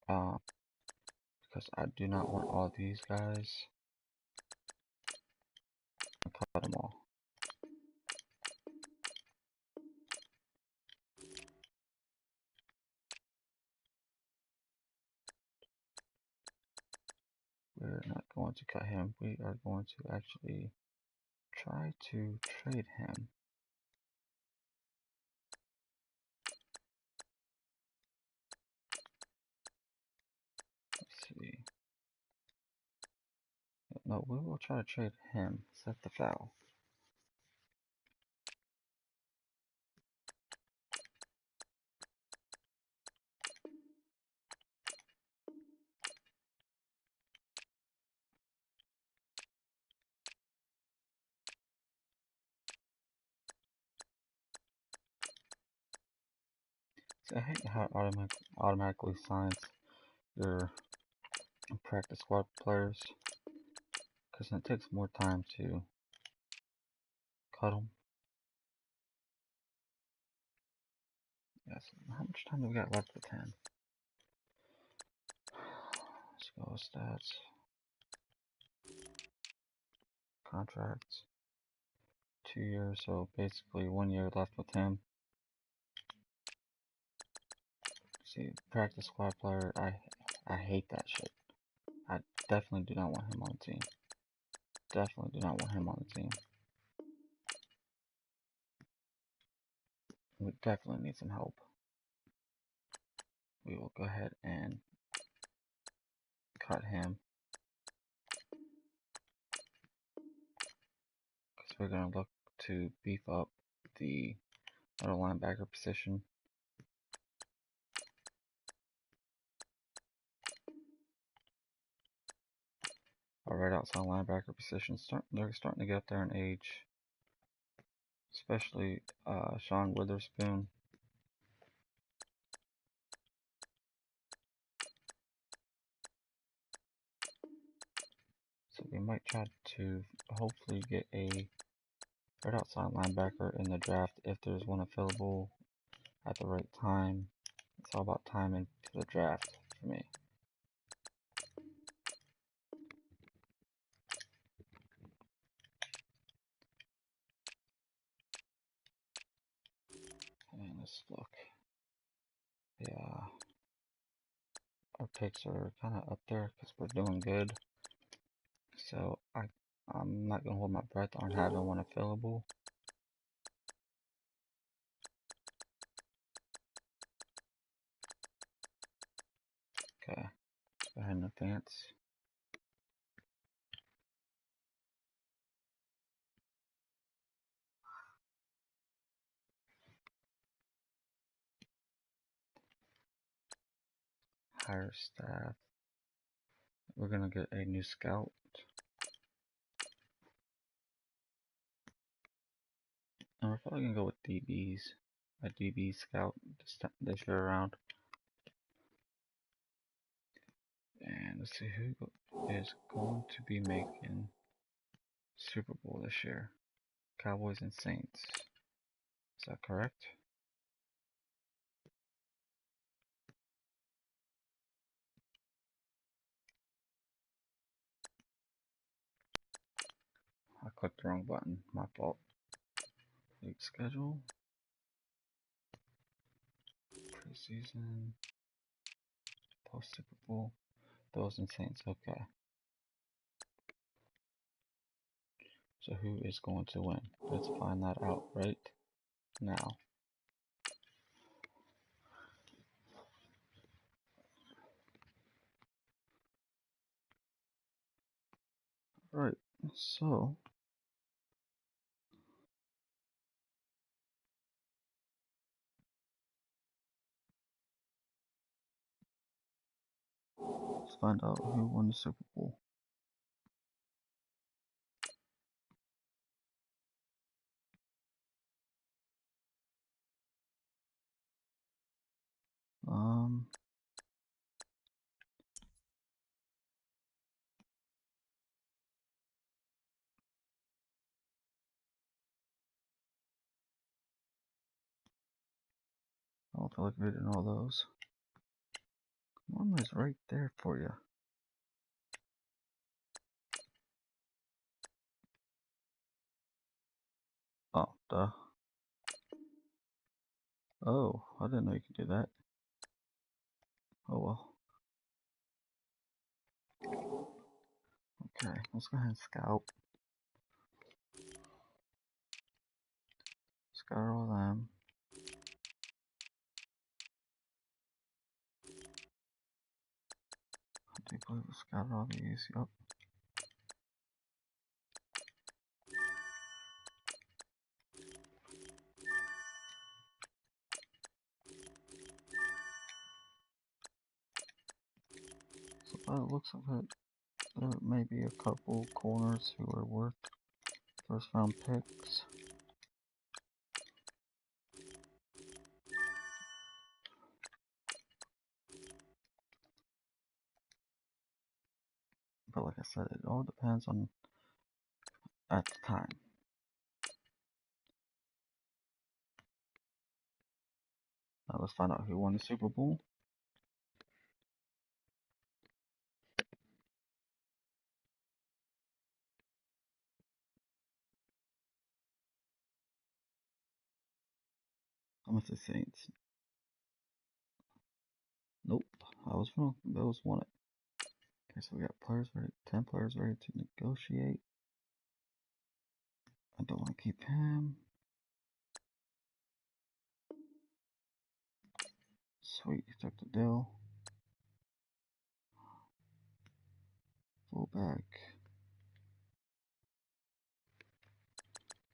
because I do not want all these guys. I cut them all. We're not going to cut him. We are going to actually try to trade him. Let's see. No, we will try to trade him. Set the foul. See, I hate how it automatically signs your practice squad players, because it takes more time to cut them. Yes. How much time do we got left with him? Let's go with stats. Contracts. 2 years, so basically 1 year left with him. See, practice squad player, I hate that shit. I definitely do not want him on the team. Definitely do not want him on the team. We definitely need some help. We will go ahead and cut him, because we're going to look to beef up the middle linebacker position. Our right outside linebacker position, they're starting to get up there in age, especially Sean Witherspoon. So we might try to hopefully get a right outside linebacker in the draft if there's one available at the right time. It's all about timing to the draft for me. And let's look. Yeah, our picks are kind of up there because we're doing good. So I'm not gonna hold my breath on having one available. Okay, let's go ahead and advance. Hire staff. We're gonna get a new scout. And we're probably gonna go with DBs. A DB scout this year around. And let's see who is going to be making Super Bowl this year. Cowboys and Saints. Is that correct? I clicked the wrong button. My fault. League schedule. Preseason. Post Super Bowl. Bills and Saints. Okay. So who is going to win? Let's find that out right now. Alright, so let's find out who won the Super Bowl. I don't feel like reading all those. Come room is right there for you. Oh, duh. Oh, I didn't know you could do that. Oh well. Okay, let's go ahead and scout. Scout all them. I do believe we scouted all these, yup. So by the looks of it, there may be a couple corners who are worth first round picks. But like I said, it all depends on at the time. Now let's find out who won the Super Bowl. I'm gonna say Saints. Nope, I was wrong. Bills won it. Okay, so we got players ready, 10 players ready to negotiate. I don't want to keep him. Sweet, he took the deal. Fullback.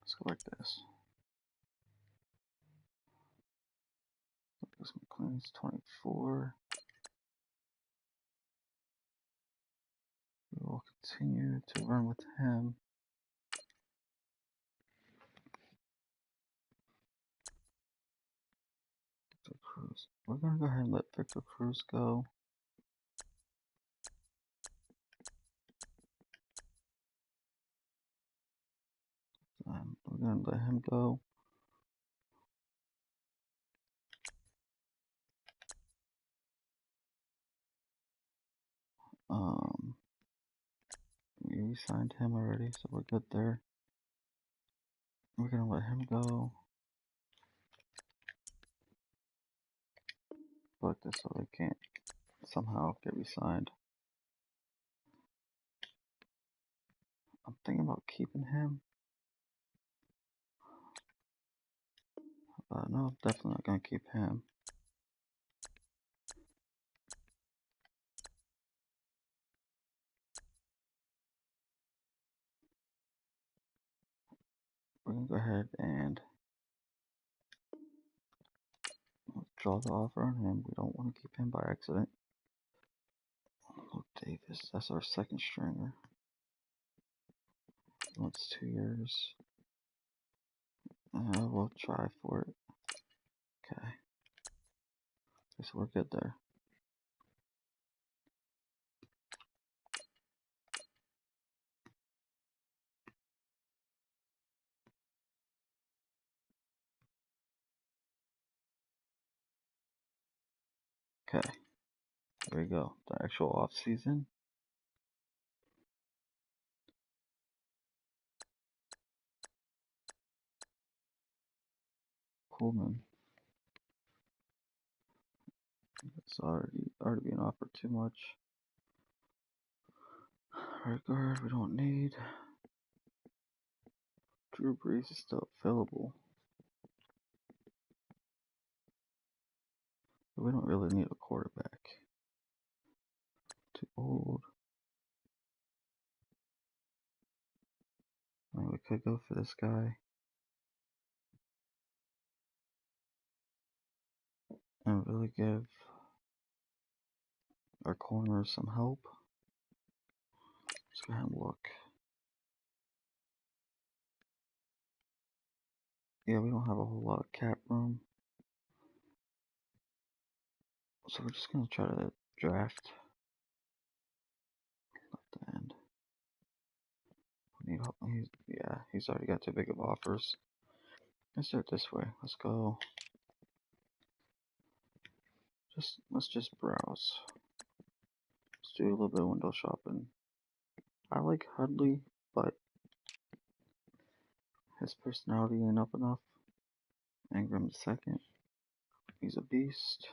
Let's go like this. This McLean's 24. We will continue to run with him. Victor Cruz. We're gonna go ahead and let Victor Cruz go. We're gonna let him go. We signed him already, so we're good there. We're gonna let him go. Like this, so they can't somehow get re-signed. I'm thinking about keeping him. No, definitely not gonna keep him. We're gonna go ahead and withdraw the offer on him. We don't want to keep him by accident. Luke Davis, that's our second stringer. What's 2 years? We'll try for it. Okay. So we're good there. Okay. There we go. The actual off season. Coolman. It's already being offered too much. Right guard, we don't need. Drew Brees is still available. But we don't really need a quarterback. Too old. I mean, we could go for this guy. And really give our corners some help. Let's go ahead and look. Yeah, we don't have a whole lot of cap room. So we're just gonna try to draft at the end. He's already got too big of offers. Let's do it this way. Let's go. Let's just browse. do a little bit of window shopping. I like Hudley, but his personality ain't up enough. Ingram II, he's a beast.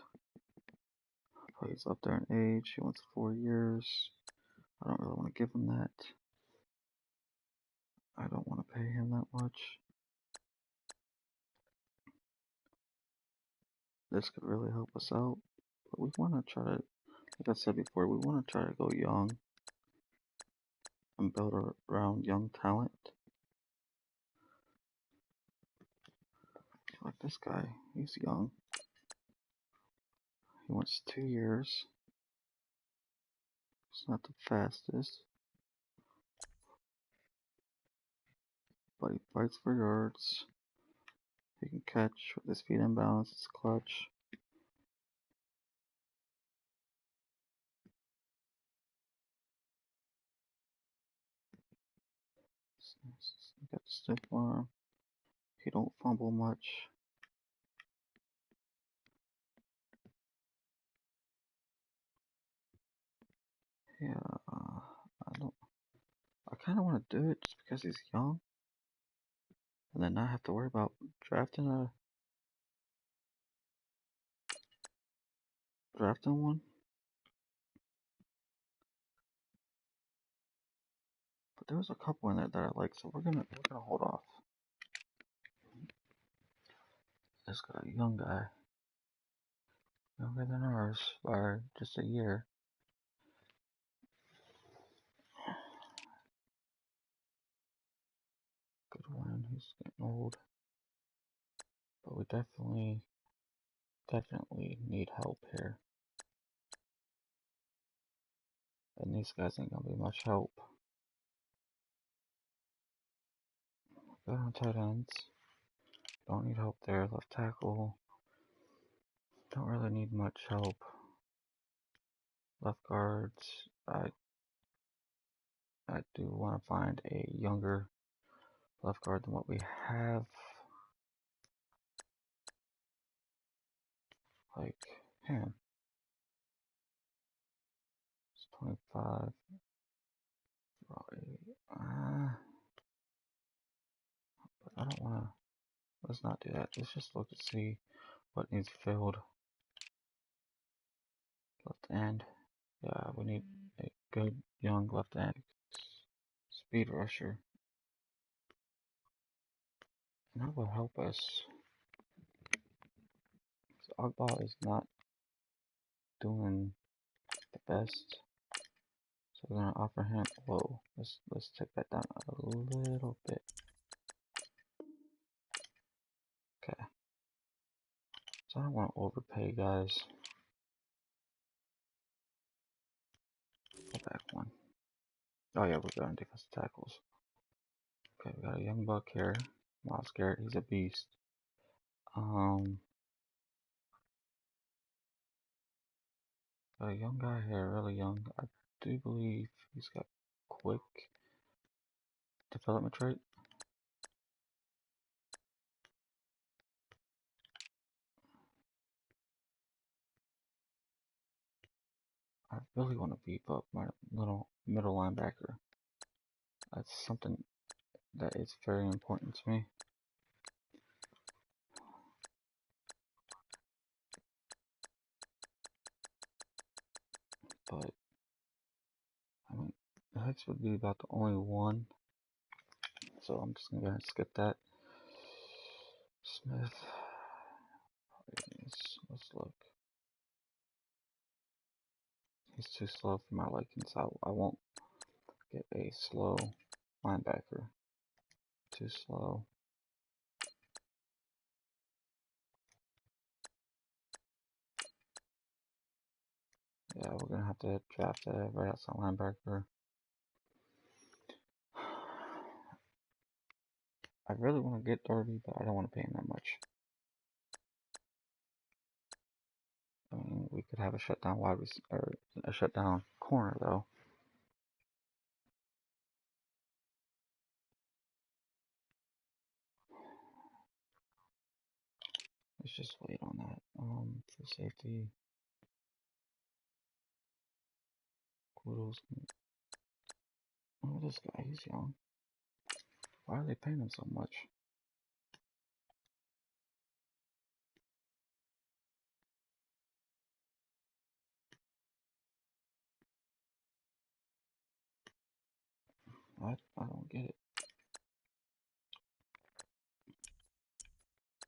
He's up there in age. He wants 4 years. I don't really want to give him that. I don't want to pay him that much. This could really help us out. But we want to try to, like I said before, we want to try to go young and build around young talent. Like this guy, he's young. He wants 2 years. He's not the fastest, but he fights for yards. He can catch with his feet in balance. It's clutch. He got the stiff arm. He don't fumble much. Yeah, I kind of want to do it just because he's young, and then not have to worry about drafting one. But there was a couple in there that I like, so we're gonna hold off. This guy, young guy, younger than ours by just a year. Good one. He's getting old, but we definitely need help here. And these guys ain't gonna be much help. Good on tight ends. Don't need help there. Left tackle. Don't really need much help. Left guards. I do want to find a younger left guard than what we have. Like him. It's 25. But I don't want to. Let's not do that. Let's just look to see what needs filled. Left end. Yeah, we need a good young left end. Speed rusher. And that will help us. Ogba is not doing the best. So we're gonna offer him. Whoa, let's take that down a little bit. Okay. So I don't want to overpay, guys. Go back one. Oh yeah, we're good on defensive tackles. Okay, we got a young buck here. Miles Garrett, he's a beast. Got a young guy here, really young. I do believe he's got quick development trait. I really want to beef up my little middle linebacker. That's something that is very important to me. But I mean, the Hicks would be about the only one, so I'm just gonna go ahead and skip that. Smith, let's look. He's too slow for my liking, so I won't get a slow linebacker. Too slow. Yeah, we're gonna have to draft a right outside linebacker. I really want to get Darby, but I don't want to pay him that much. I mean, we could have a shutdown or a shutdown corner though. Let's just wait on that. For safety, Quoodles. Oh, this guy, he's young. Why are they paying him so much? What? I don't get it.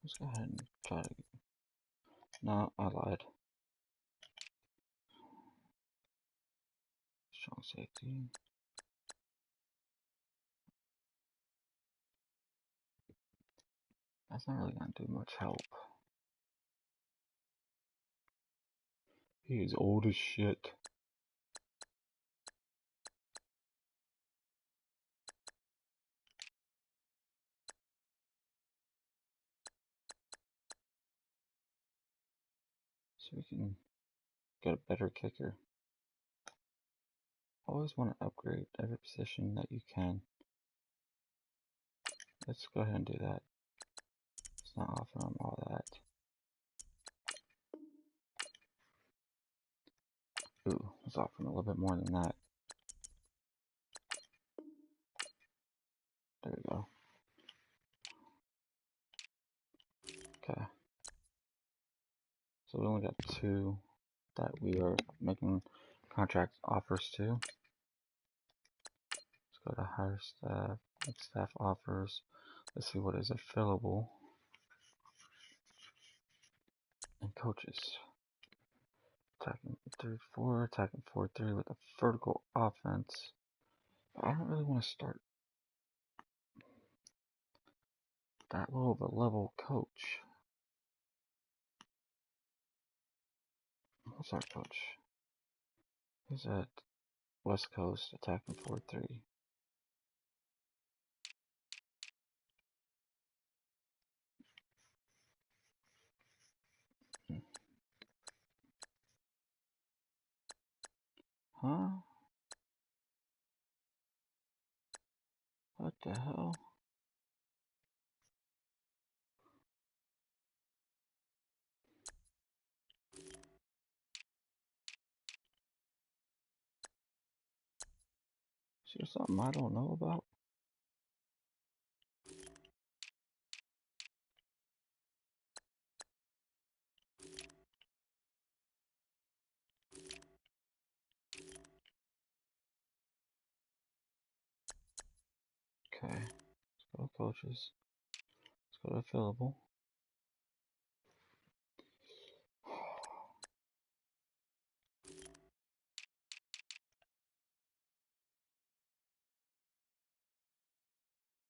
Let's go ahead and try to... No, I lied. Strong safety. That's not really gonna do much help. He is old as shit. So we can get a better kicker. Always want to upgrade every position that you can. Let's go ahead and do that. It's not offering them all that. Ooh, it's offering a little bit more than that. There we go. Okay. So we only got 2 that we are making contract offers to. Let's go to hire staff, make staff offers. Let's see what is available. And coaches. Attacking 3-4, attacking 4-3 with a vertical offense. But I don't really want to start that low of a level coach. What's our coach? He's at West Coast, attacking 4-3. Huh? What the hell? Is there something I don't know about? Okay. Let's go to coaches. Let's go to available.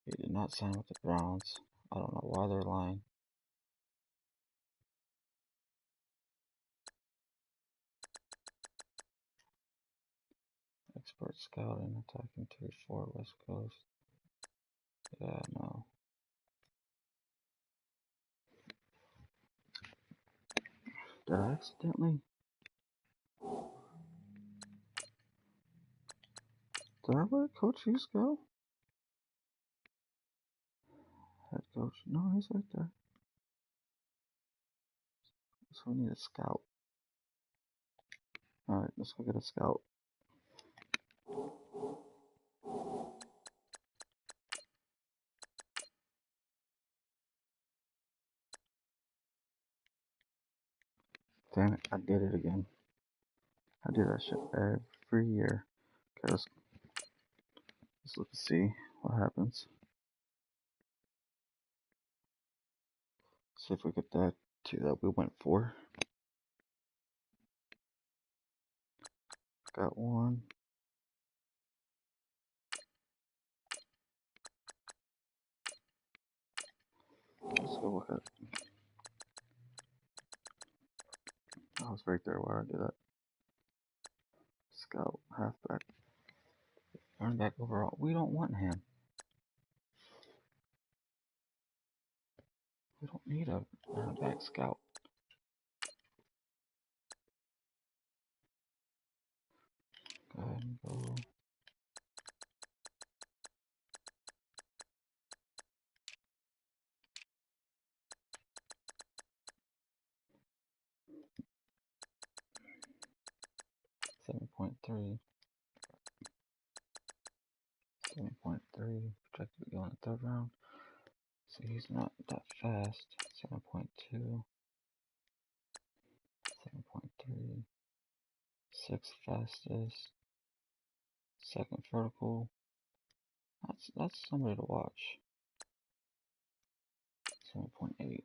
He did not sign with the Browns. I don't know why they're lying. Expert scouting, attacking 3-4 West Coast. Yeah, no. Did I accidentally? Did I let Coach Hughes go? Head coach. No, he's right there. So we need a scout. Alright, let's go get a scout. Damn it, I did it again. I do that shit every year. Okay, let's look and see what happens. See if we get that 2 that we went for. Got 1. Let's go look at it. I was right there where I did that. Scout, halfback, running back overall. We don't want him. We don't need a running back scout. Go ahead and go. $7.3. 7.3, projected to go in the third round. So he's not that fast. 7.2, 7.3, sixth fastest, second vertical. That's somebody to watch. 7.8.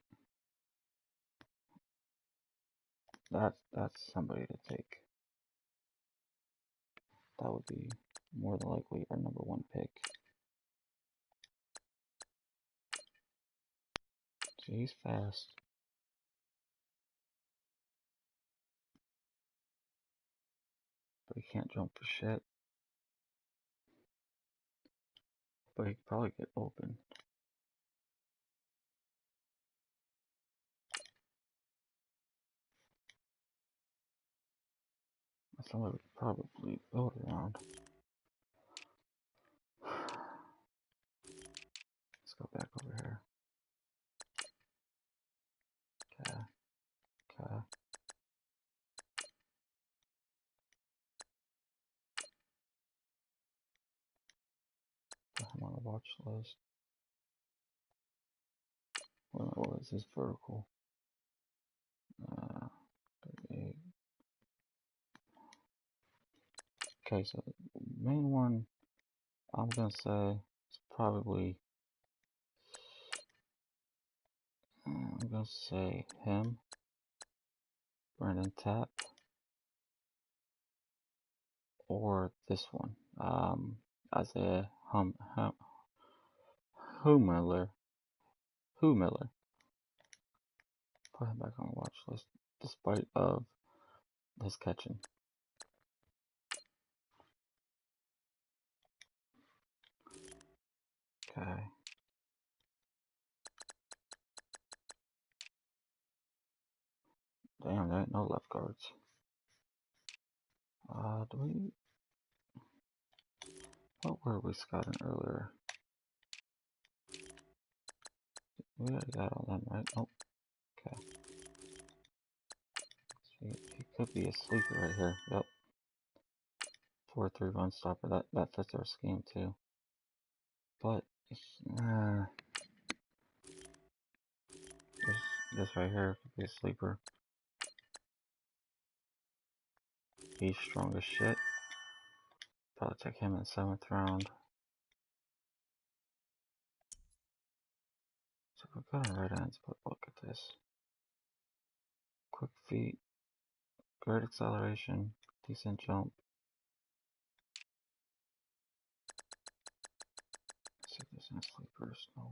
That's somebody to take. That would be more than likely our number one pick. So he's fast. But he can't jump for shit. But he could probably get open. That's something we could probably build around. Let's go back over here. Okay. Put him on the watch list. What is this vertical? 38. Okay, so the main one I'm gonna say is probably I'm gonna say him, Brandon Tapp, or this one, Isaiah Humiller. Put him back on the watch list, despite of his catching. Okay. Damn, there ain't no left guards. What were we scouting earlier? We already got all them, right? Nope. Okay. So he could be a sleeper right here. Yep. 4-3 run stopper. That fits our scheme too. But this right here could be a sleeper. He's strong as shit. Probably take him in the 7th round. So we've got our right ends, but look at this. Quick feet, great acceleration, decent jump. Let's see if there's any sleepers. No.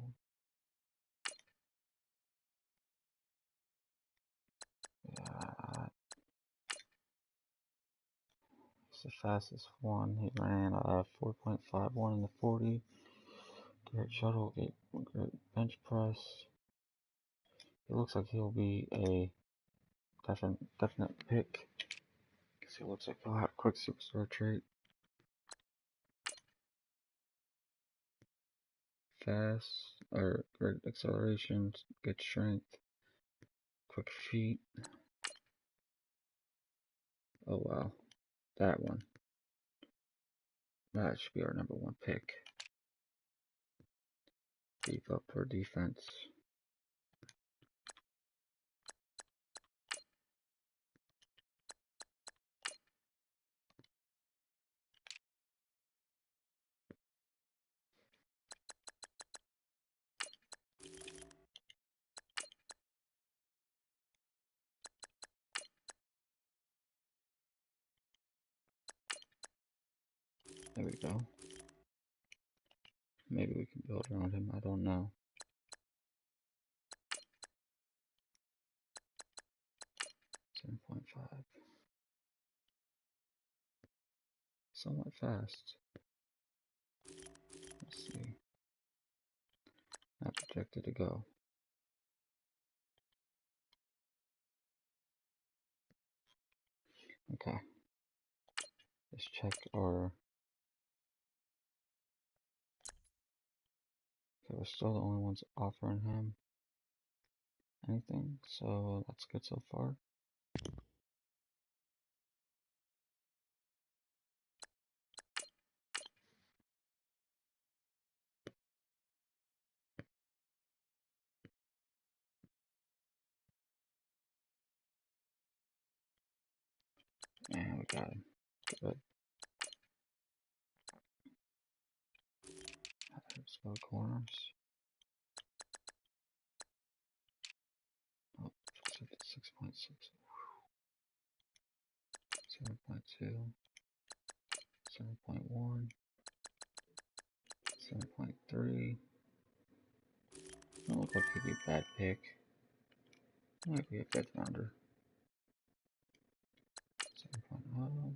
Yeah. He's the fastest one. He ran 4.51 in the 40. Great shuttle, great bench press. It looks like he'll be a definite pick. Because he looks like he'll have quick superstar trait. Fast, or great acceleration, good strength, quick feet. Oh wow, that one. That should be our number one pick. Beef up for defense. There we go. Maybe we can build around him, I don't know. 7.5. Somewhat fast. Let's see. Not projected to go. Okay. Let's check our... Okay, we're still the only ones offering him anything, so that's good so far. And we got him. Good. Let's go corners. Oh, 6.6. 7.2. 7.1. 7.3. Don't look like he'd be a bad pick. Might be a 5th rounder. 7.0.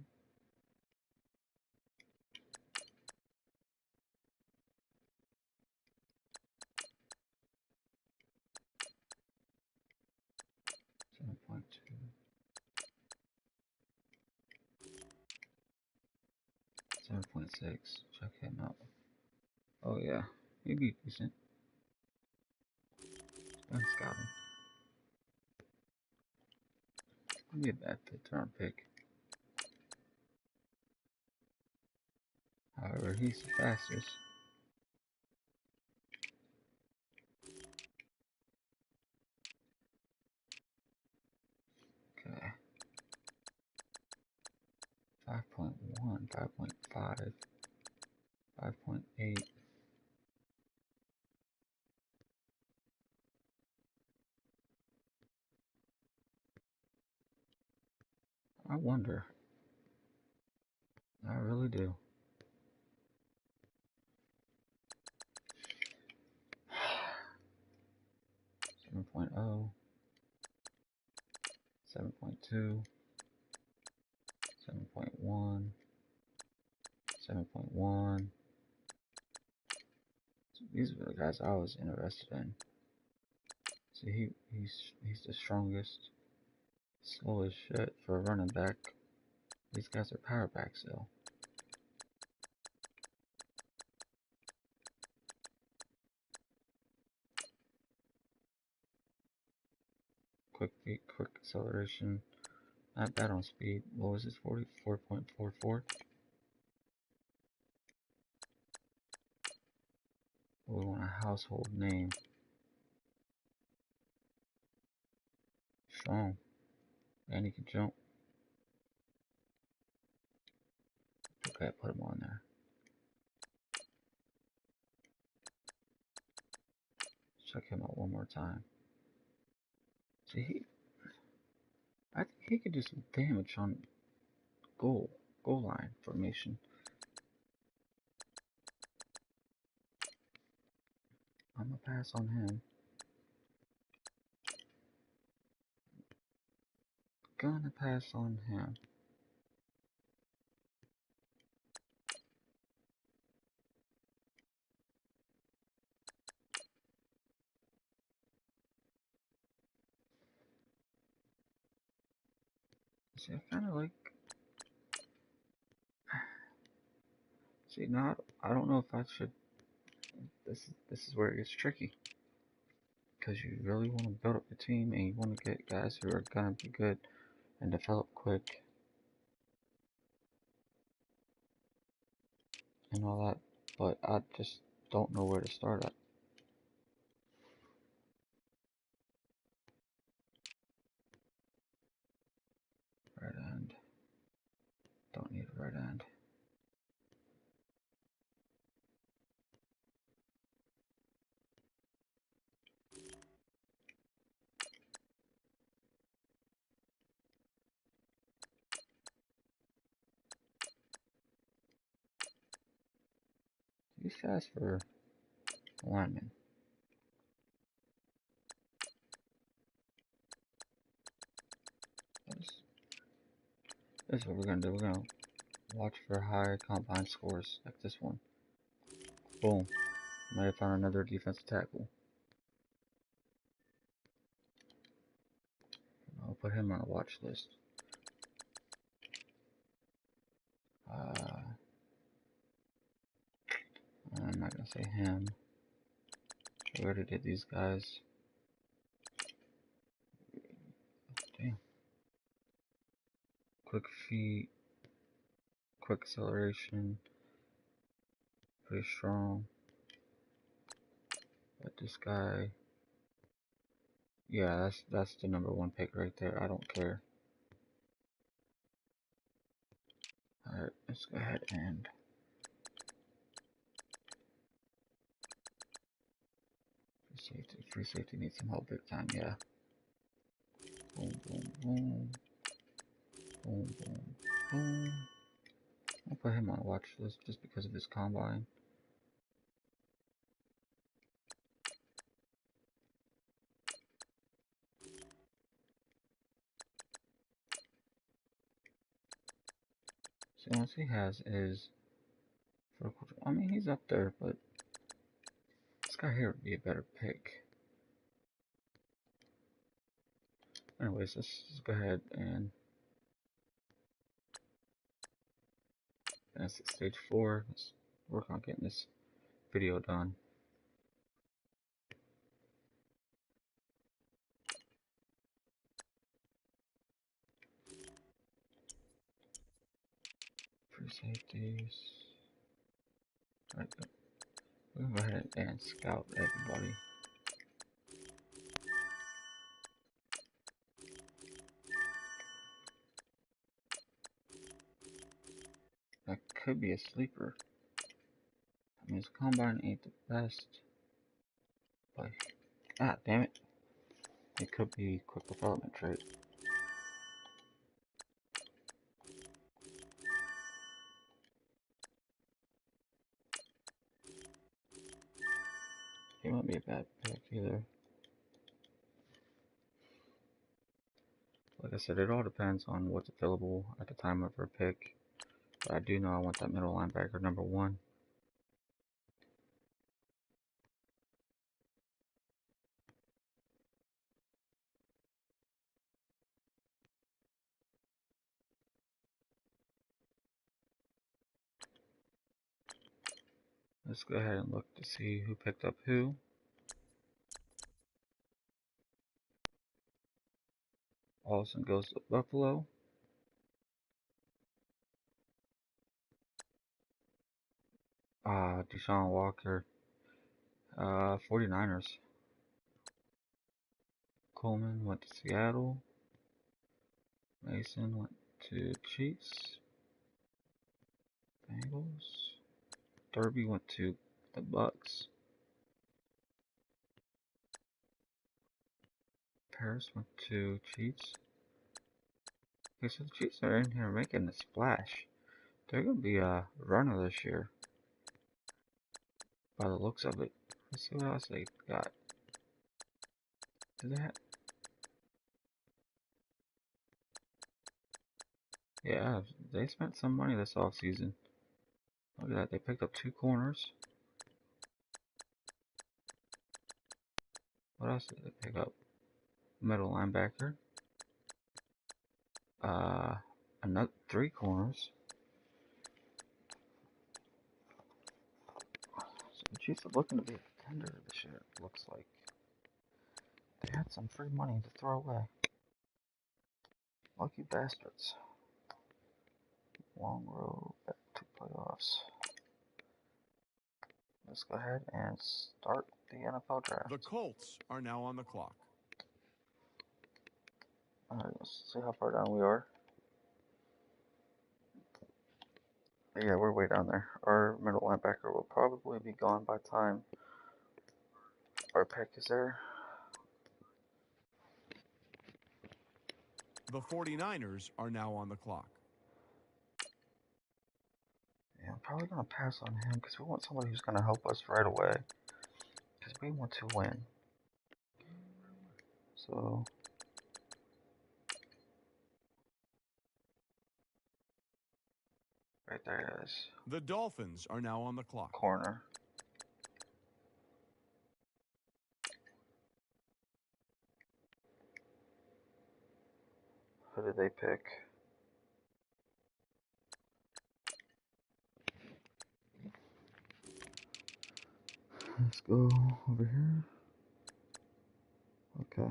7.2. 7.6. Check him out. Oh yeah, he'd be decent. Let's got him. I'd be a bad 5th round pick. However, he's the fastest. Okay. 5.1, 5.5, 5.8. I wonder. I really do. 7.0, 7.2, 7.1, 7.1. These are the guys I was interested in. See, he's the strongest. Slow as shit for a running back. These guys are power backs though. Quick feet, quick acceleration. Not bad on speed. What was this? 44.44. We want a household name. Strong. And he can jump. Okay, put him on there. Check him out one more time. See, I think he could do some damage on goal line formation. I'm gonna pass on him. Gonna pass on him. See, I kind of like. See, now I don't know if I should. This is where it gets tricky. Because you really want to build up a team and you want to get guys who are gonna be good and develop quick and all that. But I just don't know where to start at. Right end. Don't need a right end. These guys for linemen. This is what we're gonna do. We're gonna watch for high combine scores like this one. Boom. Might have found another defensive tackle. I'll put him on a watch list. I'm not gonna say him. We already did these guys. Damn. Quick feet. Quick acceleration. Pretty strong. But this guy. Yeah, that's the number 1 pick right there. I don't care. let's go ahead and free safety needs some help big time, yeah. Boom, boom, boom. Boom, boom, boom. I'll put him on a watch list just because of his combine. So once he has is vertical. I mean, he's up there, but this guy here would be a better pick. Anyways, let's just go ahead and that's stage 4. Let's work on getting this video done. Free safeties. Alright, we're gonna go ahead and scout everybody. That could be a sleeper. I mean, his combine ain't the best, but damn it, it could be quick development trait. He won't be a bad pick either. Like I said, it all depends on what's available at the time of our pick. But I do know I want that middle linebacker number 1. Let's go ahead and look to see who picked up who. Olsen goes to Buffalo. Deshaun Walker. 49ers. Coleman went to Seattle. Mason went to Chiefs. Bengals. Derby went to the Bucks. Paris went to Chiefs. Okay, so the Chiefs are in here making a splash. They're going to be a runner this year, by the looks of it. Let's see what else they got. Do they have... Yeah, they spent some money this offseason. Look at that, they picked up 2 corners. What else did they pick up? Middle linebacker. Another 3 corners. So the Chiefs are looking to be a contender this year, it looks like. They had some free money to throw away. Lucky bastards. Long road back to playoffs. Let's go ahead and start the NFL draft. The Colts are now on the clock. Alright, let's see how far down we are. Yeah, we're way down there. Our middle linebacker will probably be gone by the time our pick is there. The 49ers are now on the clock. Yeah, I'm probably going to pass on him because we want somebody who's going to help us right away. Because we want to win. So... right there it is. The Dolphins are now on the clock. Corner. Who did they pick? Let's go over here. Okay.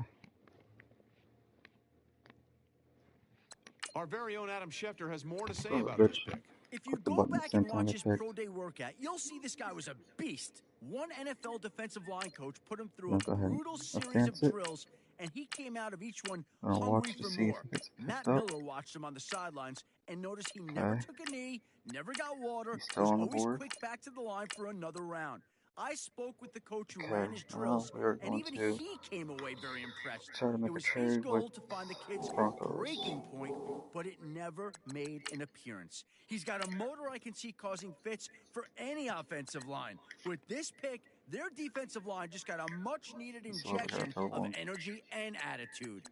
Our very own Adam Schefter has more to say Oh, about bitch. this pick. If you go back and watch his pro day workout, you'll see this guy was a beast. One NFL defensive line coach put him through a brutal series of drills, and he came out of each one hungry for more. Matt Miller watched him on the sidelines and notice he never took a knee, never got water, He's still was on the always board. quick back to the line for another round. I spoke with the coach who Okay, ran his now drills, we are and going even to he came away very impressed. try to make It a was his trade with goal to find the kid's Broncos. breaking point, but it never made an appearance. He's got a motor I can see causing fits for any offensive line. With this pick, their defensive line just got a much-needed injection of energy and attitude.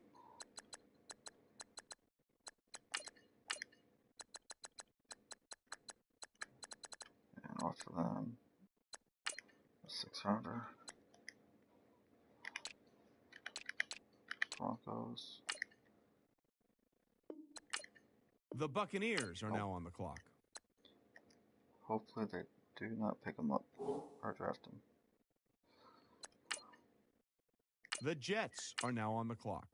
And off of them, a 600. Broncos. The Buccaneers are now on the clock. Hopefully they do not pick him up or draft him. The Jets are now on the clock.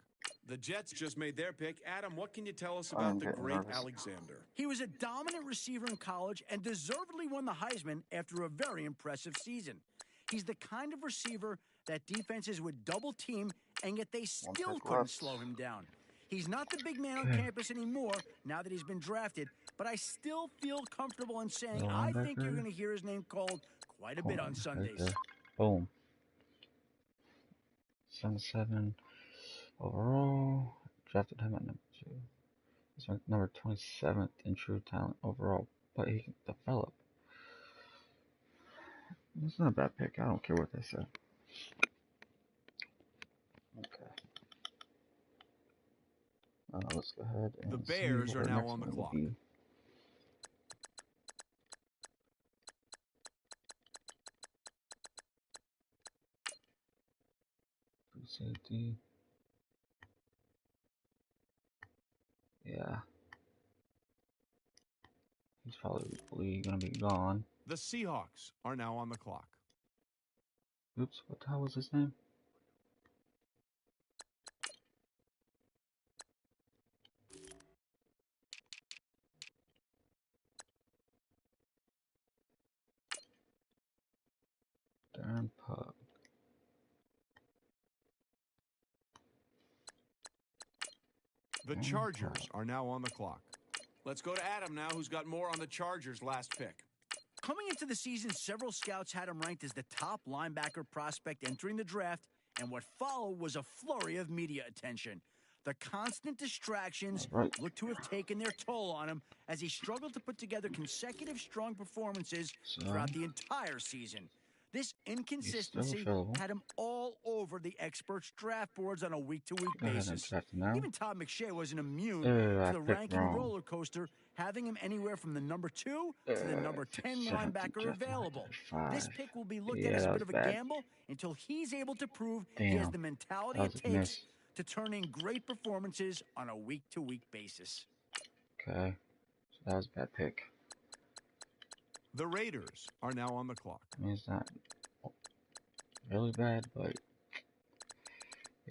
The Jets just made their pick. Adam, what can you tell us about the great Alexander? He was a dominant receiver in college and deservedly won the Heisman after a very impressive season. He's the kind of receiver that defenses would double team, and yet they still couldn't slow him down. He's not the big man on campus anymore now that he's been drafted, but I still feel comfortable in saying I think you're going to hear his name called quite a bit on Sundays. Right. Boom. 77 overall. Drafted him at number 2. He's ranked number 27th in true talent overall, but he can develop. It's not a bad pick. I don't care what they say. Okay. Let's go ahead and the Bears see are what now next on the one will clock. be. Free safety. Yeah. He's probably gonna be gone. The Seahawks are now on the clock. Oops, what the hell was his name? Darren Pug. The Chargers are now on the clock. Let's go to Adam now, who's got more on the Chargers' last pick. Coming into the season, several scouts had him ranked as the top linebacker prospect entering the draft, and what followed was a flurry of media attention. The constant distractions looked to have taken their toll on him as he struggled to put together consecutive strong performances throughout the entire season. This inconsistency had him all over the experts' draft boards on a week-to-week basis. Even Todd McShay wasn't immune to the ranking roller coaster, having him anywhere from the number 2 to the number 10 linebacker available. This pick will be looked at as a bit of a gamble until he's able to prove he has the mentality it takes to turn in great performances on a week-to-week basis. Okay, so that was a bad pick. The Raiders are now on the clock. I mean, it's not really bad, but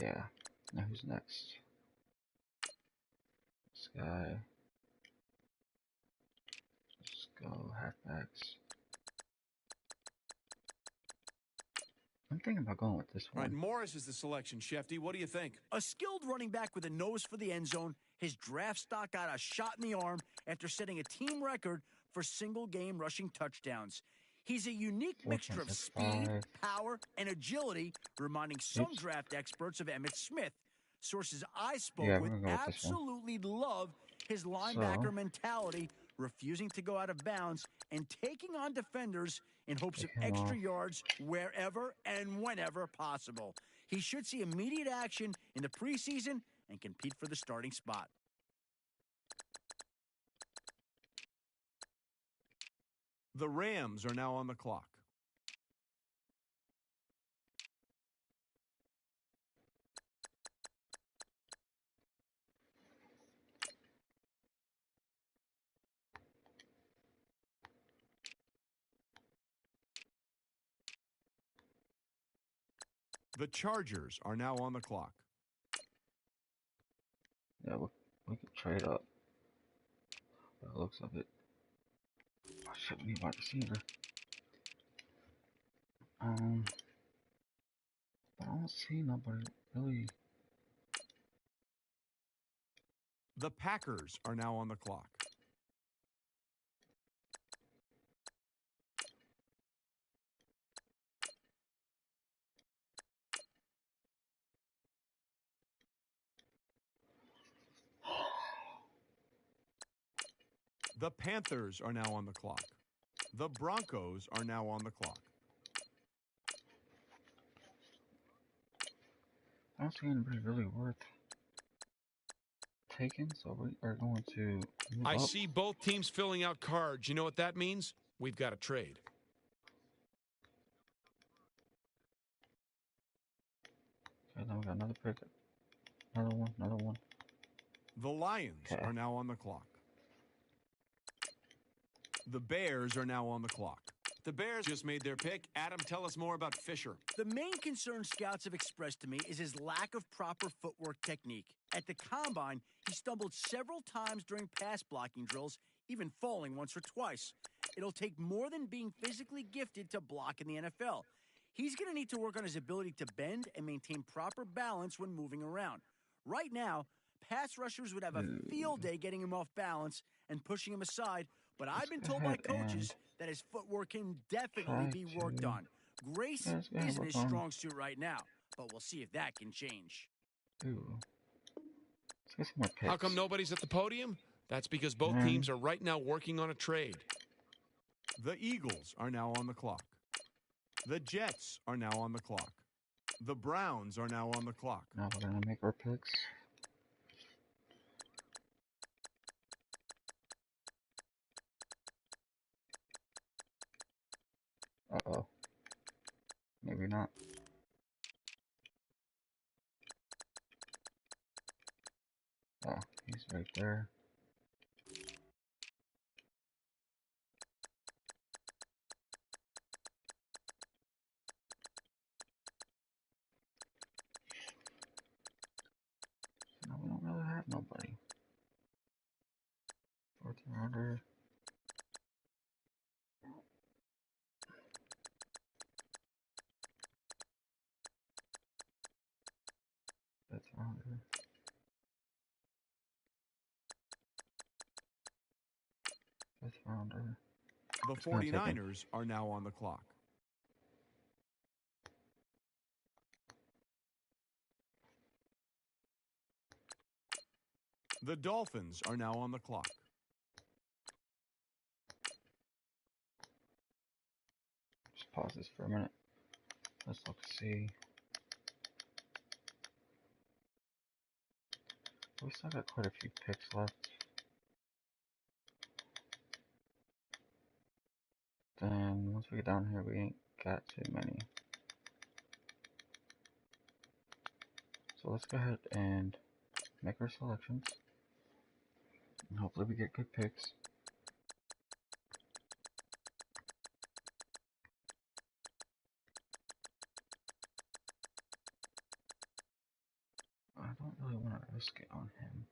yeah. Now who's next? This guy. Let's go halfbacks. I'm thinking about going with this one. Right, Morris is the selection, Shefty. What do you think? A skilled running back with a nose for the end zone, his draft stock got a shot in the arm after setting a team record for single-game rushing touchdowns. He's a unique mixture of speed, power, and agility, reminding some draft experts of Emmitt Smith. Sources I spoke with absolutely love his linebacker mentality, refusing to go out of bounds and taking on defenders in hopes of extra yards wherever and whenever possible. He should see immediate action in the preseason and compete for the starting spot. The Rams are now on the clock. The Chargers are now on the clock. Yeah, we could trade up. By the looks of it. I shouldn't be wide receiver. But I don't see nobody really. The Packers are now on the clock. The Panthers are now on the clock. The Broncos are now on the clock. I don't see anybody really worth taking, so we are going to move I up. see both teams filling out cards. You know what that means? We've got a trade. Okay, then we got another pick. Another one, another one. The Lions are now on the clock. The Bears are now on the clock. The Bears just made their pick. Adam, tell us more about Fisher. The main concern scouts have expressed to me is his lack of proper footwork technique. At the combine, he stumbled several times during pass blocking drills, even falling once or twice. It'll take more than being physically gifted to block in the NFL. He's going to need to work on his ability to bend and maintain proper balance when moving around. Right now, pass rushers would have a field day getting him off balance and pushing him aside, but I've been told by coaches that his footwork can definitely be worked on. Grace isn't his strong suit right now, but we'll see if that can change. Ooh. Let's get some more picks. How come nobody's at the podium? That's because both teams are right now working on a trade. The Eagles are now on the clock. The Jets are now on the clock. The Browns are now on the clock. Now we're going to make our picks. Uh-oh. Maybe not. Oh, he's right there. No, we don't really have nobody. Fourth rounder. Fifth rounder. Fifth rounder. The 49ers are now on the clock. The Dolphins are now on the clock. Just pause this for a minute. Let's look to see. We still got quite a few picks left. Then once we get down here, we ain't got too many. So let's go ahead and make our selections. And hopefully we get good picks. I don't really want to risk it on him.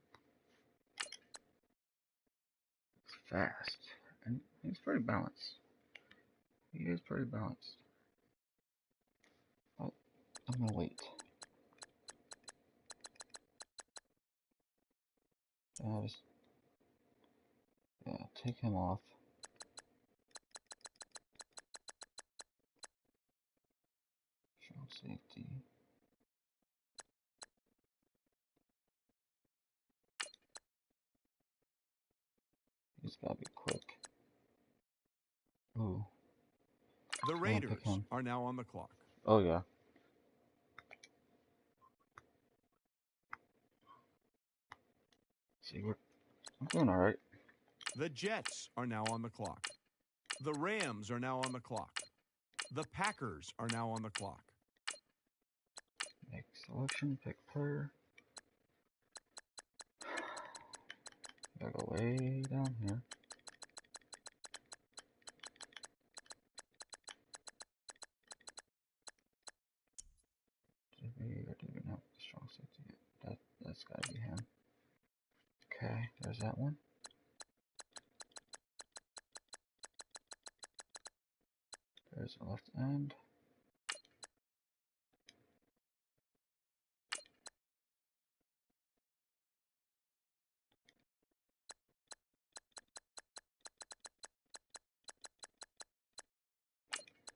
It's fast. And he's pretty balanced. He is pretty balanced. Oh, I'm gonna wait. Yeah, take him off. Strong safety. He's gotta be quick. Ooh. The Raiders are now on the clock. Oh yeah. See, I'm doing all right. The Jets are now on the clock. The Rams are now on the clock. The Packers are now on the clock. Make selection, pick player. Gotta go way down here. Or do we not strong safety? That's gotta be him. Okay, there's that one. There's the left end.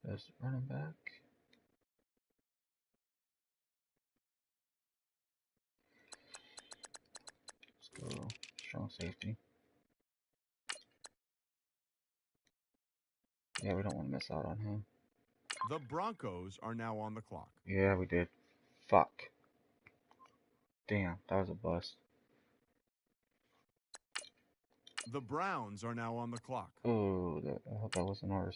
There's the running back. Let's go strong safety. Yeah, we don't want to miss out on him. The Broncos are now on the clock. Yeah, we did. Fuck. Damn, that was a bust. The Browns are now on the clock. Oh, I hope that wasn't ours.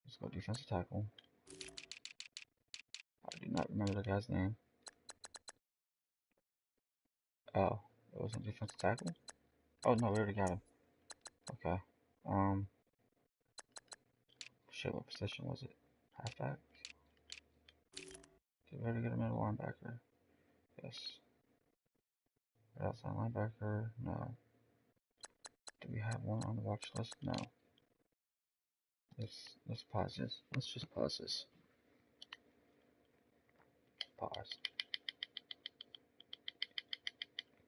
Let's go defensive tackle. I do not remember the guy's name. Oh, it wasn't defensive tackle? Oh no, we already got him. Okay. Shit, what position was it? Halfback? Did we already get a middle linebacker? Yes. Outside linebacker? No. Do we have one on the watch list? No. Let's pause this. Let's just pause this. Pause.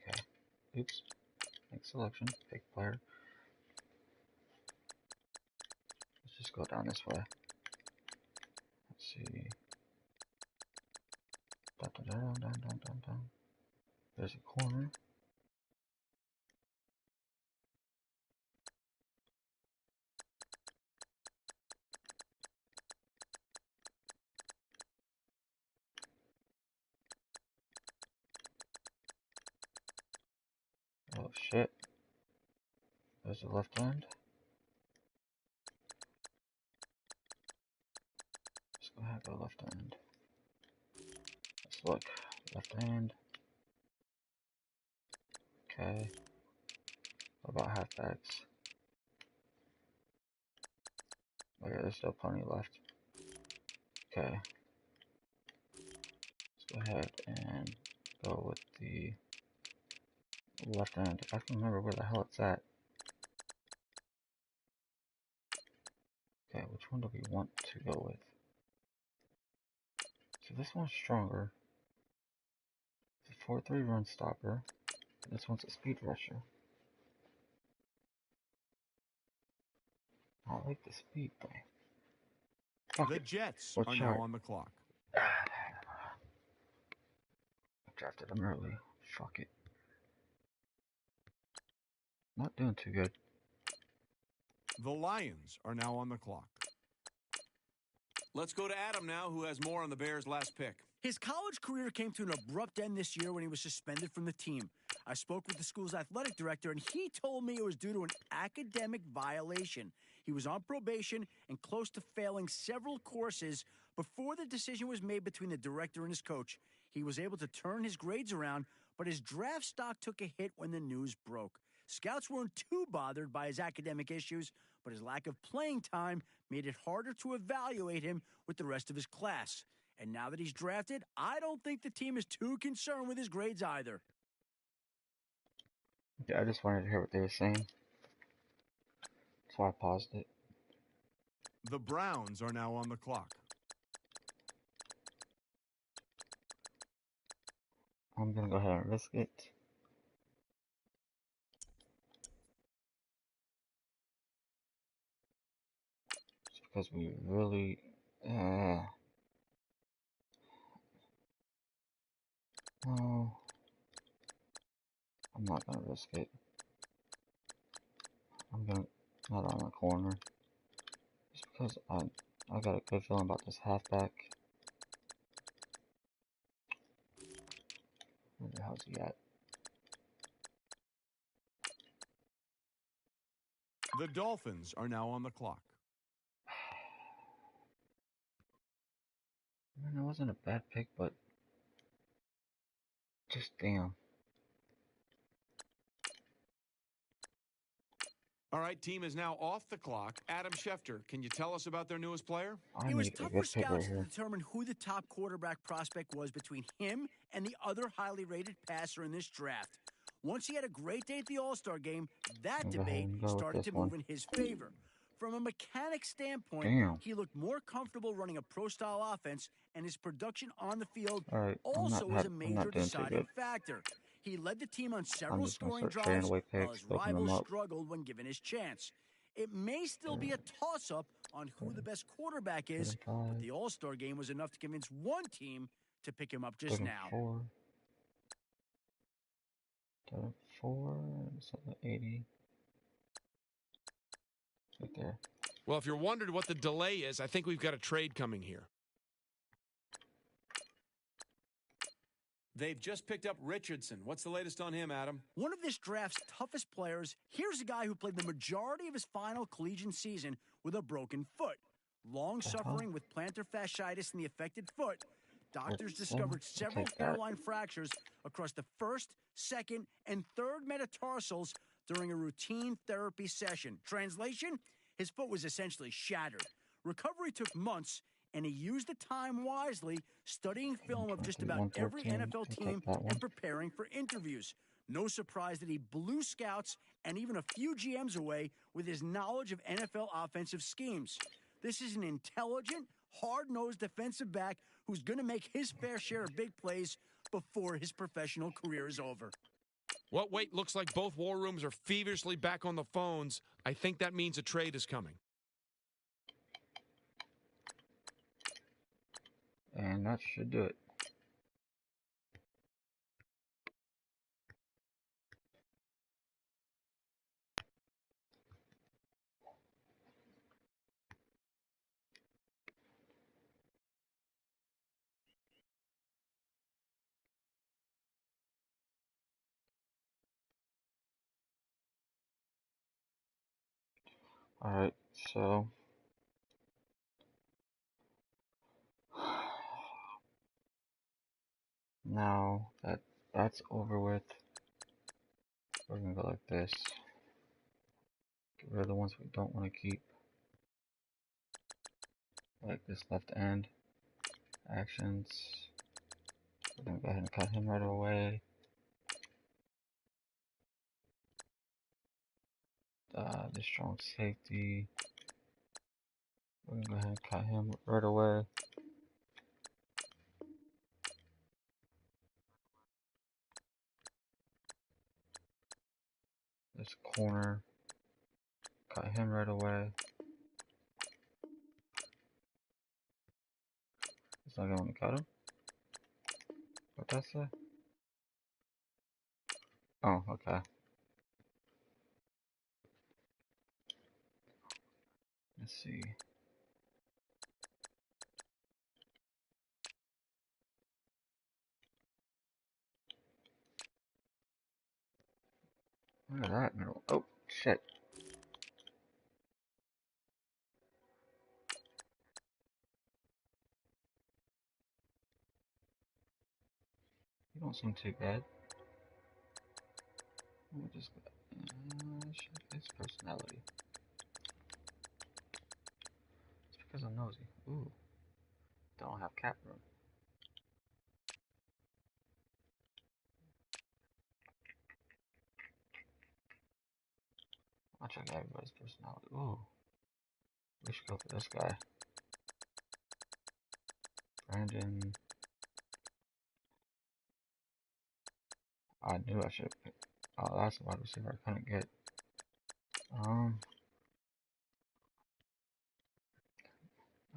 Okay. Oops. Make selection. Pick player. Let's just go down this way. Let's see. Down. There's a corner. Oh shit. There's a left end. Let's go ahead and go left end. Let's look. Left end. Okay. What about halfbacks? Oh yeah, there's still plenty left. Okay. Let's go ahead and go with the left end. If I can remember where the hell it's at. Okay, which one do we want to go with? So this one's stronger. It's a 4-3 run stopper. This one's a speed rusher. I like the speed thing. Fuck The it. Jets Let's are try now it. on the clock. I drafted him early. Fuck it. Not doing too good. The Lions are now on the clock. Let's go to Adam now, who has more on the Bears' last pick. His college career came to an abrupt end this year when he was suspended from the team. I spoke with the school's athletic director, and he told me it was due to an academic violation. He was on probation and close to failing several courses before the decision was made between the director and his coach. He was able to turn his grades around, but his draft stock took a hit when the news broke. Scouts weren't too bothered by his academic issues, but his lack of playing time made it harder to evaluate him with the rest of his class. And now that he's drafted, I don't think the team is too concerned with his grades either. Yeah, I just wanted to hear what they were saying. So I paused it. The Browns are now on the clock. I'm gonna go ahead and risk it. Just because we really... No. I'm not gonna risk it. I'm gonna... Not on the corner. Just because I got a good feeling about this halfback. Where the hell's he at? The Dolphins are now on the clock. Man, it wasn't a bad pick, but... Just damn. All right, team is now off the clock. Adam Schefter, can you tell us about their newest player? I It was need a tough for good pick right scouts to here. determine who the top quarterback prospect was between him and the other highly rated passer in this draft. Once he had a great day at the All-Star game, that I'll go ahead debate and go with started this to move one. in his favor. From a mechanic standpoint, Damn. he looked more comfortable running a pro-style offense, and his production on the field Alright, also was a major doing too deciding good. factor. He led the team on I'm several just gonna scoring start trading drives, away while picks, his open them rivals up. struggled when given his chance. It may still be a toss-up on who the best quarterback is, but the All-Star game was enough to convince one team to pick him up just now. 4. 4, so the 80. Right there. Well, if you're wondering what the delay is, I think we've got a trade coming here. They've just picked up Richardson. What's the latest on him, Adam? One of this draft's toughest players. Here's a guy who played the majority of his final collegiate season with a broken foot. Long suffering with plantar fasciitis in the affected foot, doctors discovered several hairline fractures across the first, second, and third metatarsals during a routine therapy session. Translation? His foot was essentially shattered. Recovery took months, and he used the time wisely, studying film of just about every NFL team and preparing for interviews. No surprise that he blew scouts and even a few GMs away with his knowledge of NFL offensive schemes. This is an intelligent, hard-nosed defensive back who's going to make his fair share of big plays before his professional career is over. Well, wait, looks like both war rooms are feverishly back on the phones. I think that means a trade is coming. And that should do it. Alright, so now that that's over with, we're gonna go like this. Get rid of the ones we don't want to keep. Like this left end. Actions. We're gonna go ahead and cut him right away. The strong safety. We're gonna go ahead and cut him right away. This corner. Cut him right away. It's not going to cut him? What'd that say? Oh, okay. Let's see. Look at that middle. Oh, shit. You don't seem too bad. We'll just shit, it's personality. It's because I'm nosy. Ooh. Don't have cap room. I'll check everybody's personality. Ooh. We should go for this guy. Brandon. I knew I should have picked. Oh, that's the wide receiver I couldn't get. I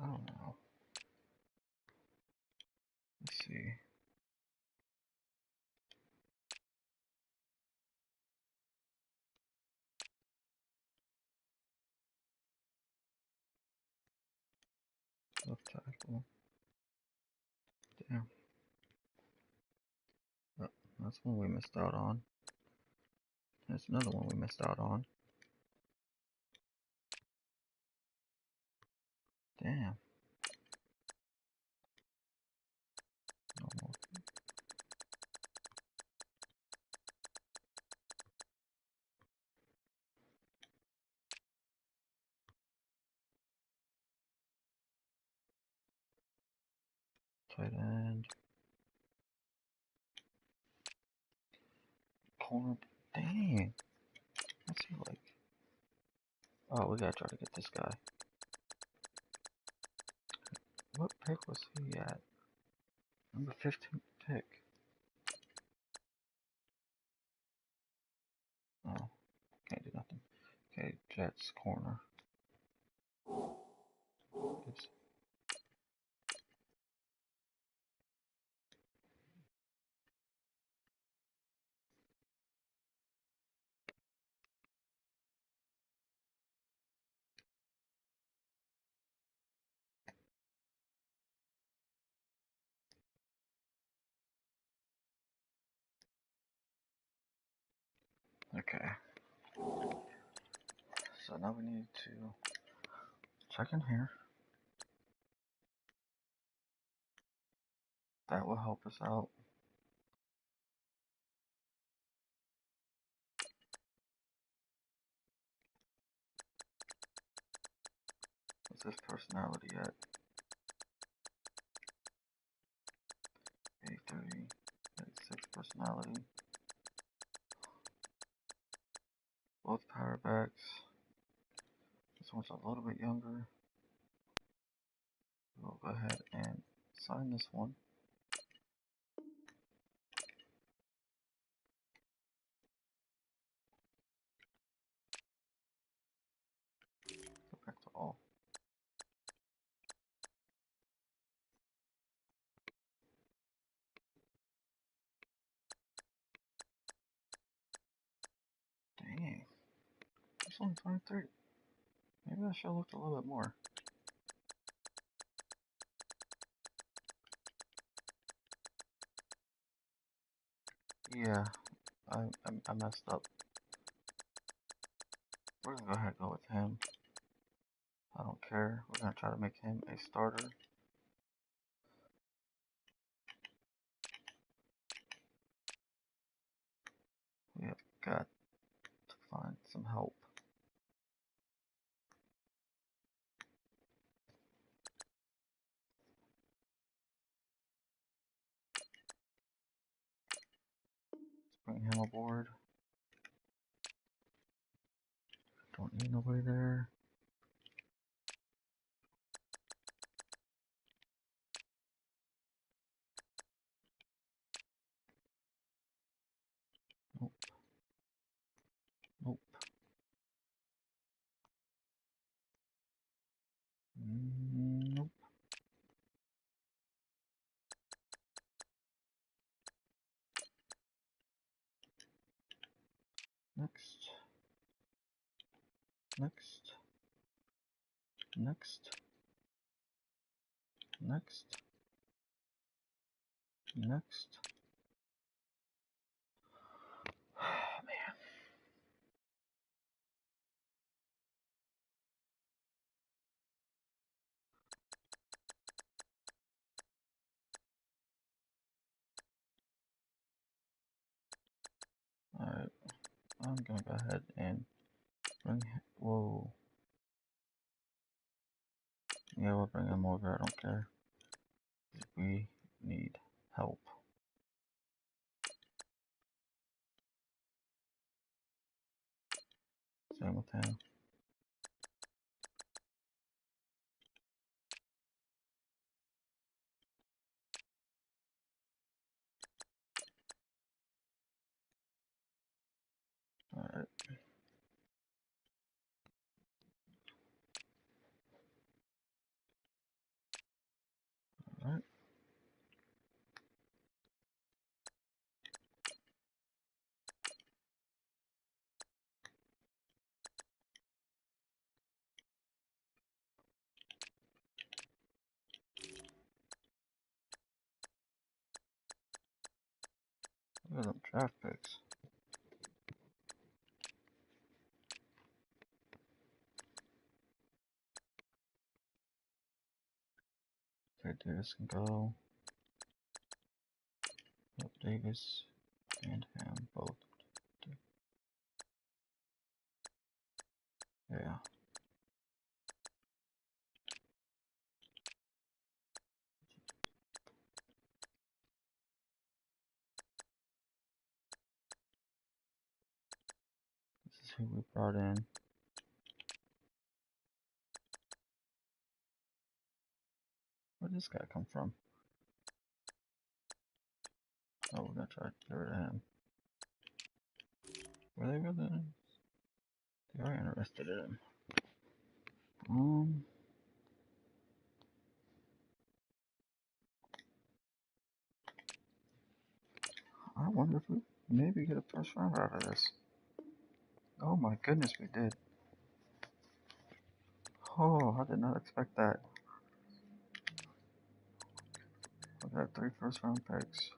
don't know. Let's see. Left tackle. Damn. Oh, that's one we missed out on. There's another one we missed out on. Damn. No more. Tight end. Corner. Dang. What's he like? Oh, we gotta try to get this guy. What pick was he at? Number 15th pick. Oh, can't do nothing. Okay, Jets corner. Oops. Okay. So now we need to check in here. That will help us out. What's his personality at? 83, 86 personality. Both power backs. This one's a little bit younger. We'll go ahead and sign this one. Go back to all. Dang. It's only 23. Maybe I should have looked a little bit more. Yeah, I messed up. We're gonna go ahead and go with him. I don't care. We're gonna try to make him a starter. We have got to find some help. Let's bring him aboard. Don't need nobody there. Nope. Nope. Nope. Next. Next. Next. Next. Next. Man. Alright. I'm gonna go ahead and bring him. Whoa. Yeah, we'll bring him over. I don't care. We need help. Same with him. Alright. Alright. Look at them draft picks. Okay, Davis can go. Yep, Davis and him both. Yeah. This is who we brought in. Where did this guy come from? Oh, we're gonna try to get rid of him. Were they really? They are interested in him. I wonder if we maybe get a first round out of this. Oh my goodness, we did. Oh, I did not expect that. We got 3 first round picks.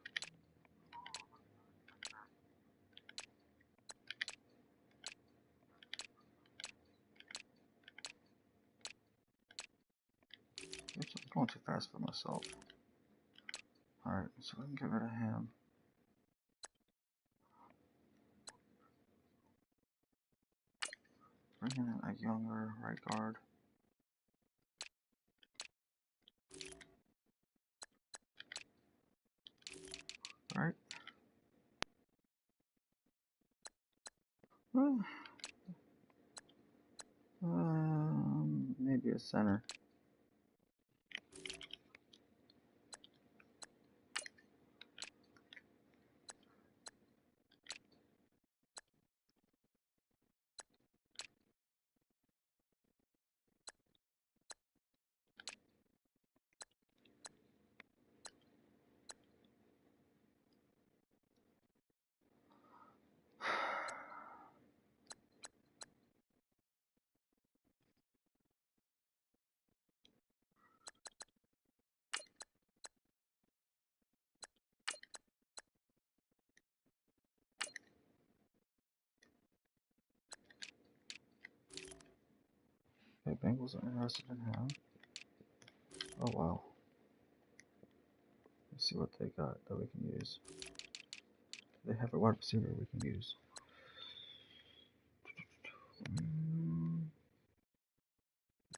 Going too fast for myself. Alright, so we can get rid of him. Bring in a younger right guard. Alright. Maybe a center. Okay, Bengals are interested in him. Oh wow. Let's see what they got that we can use. They have a wide receiver we can use.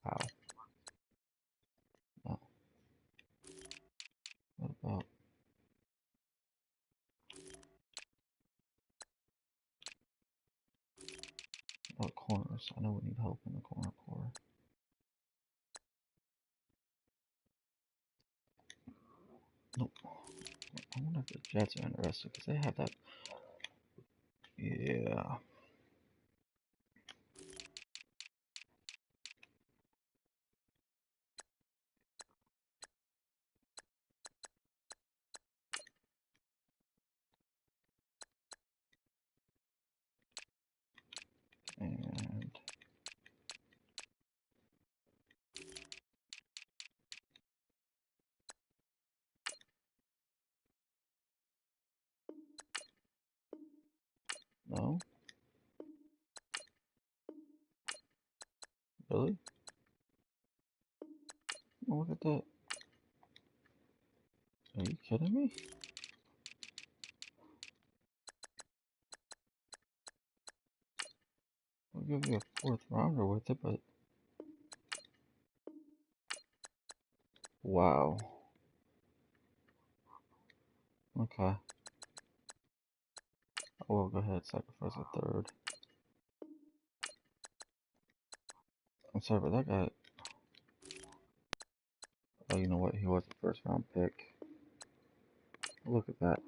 Wow. No. What about corners? I know we need help in the corner core. Nope. I wonder if the Jets are interested because they have that. Yeah. And no. Really? Oh, look at that. Are you kidding me? I'll give you a 4th rounder with it, but wow. Okay. I will go ahead and sacrifice a 3rd. I'm sorry, but that guy. Oh, you know what? He was a 1st round pick. Look at that.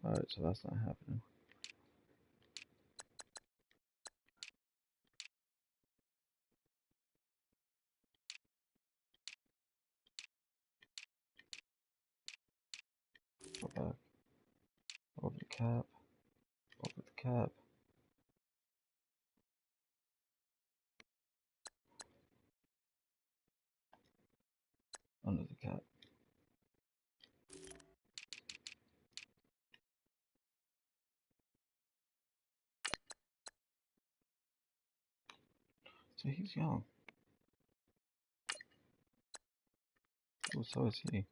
Alright, so that's not happening. Go back. Over the cap. Over the cap. Under the cap. So he's young. Oh, so is he.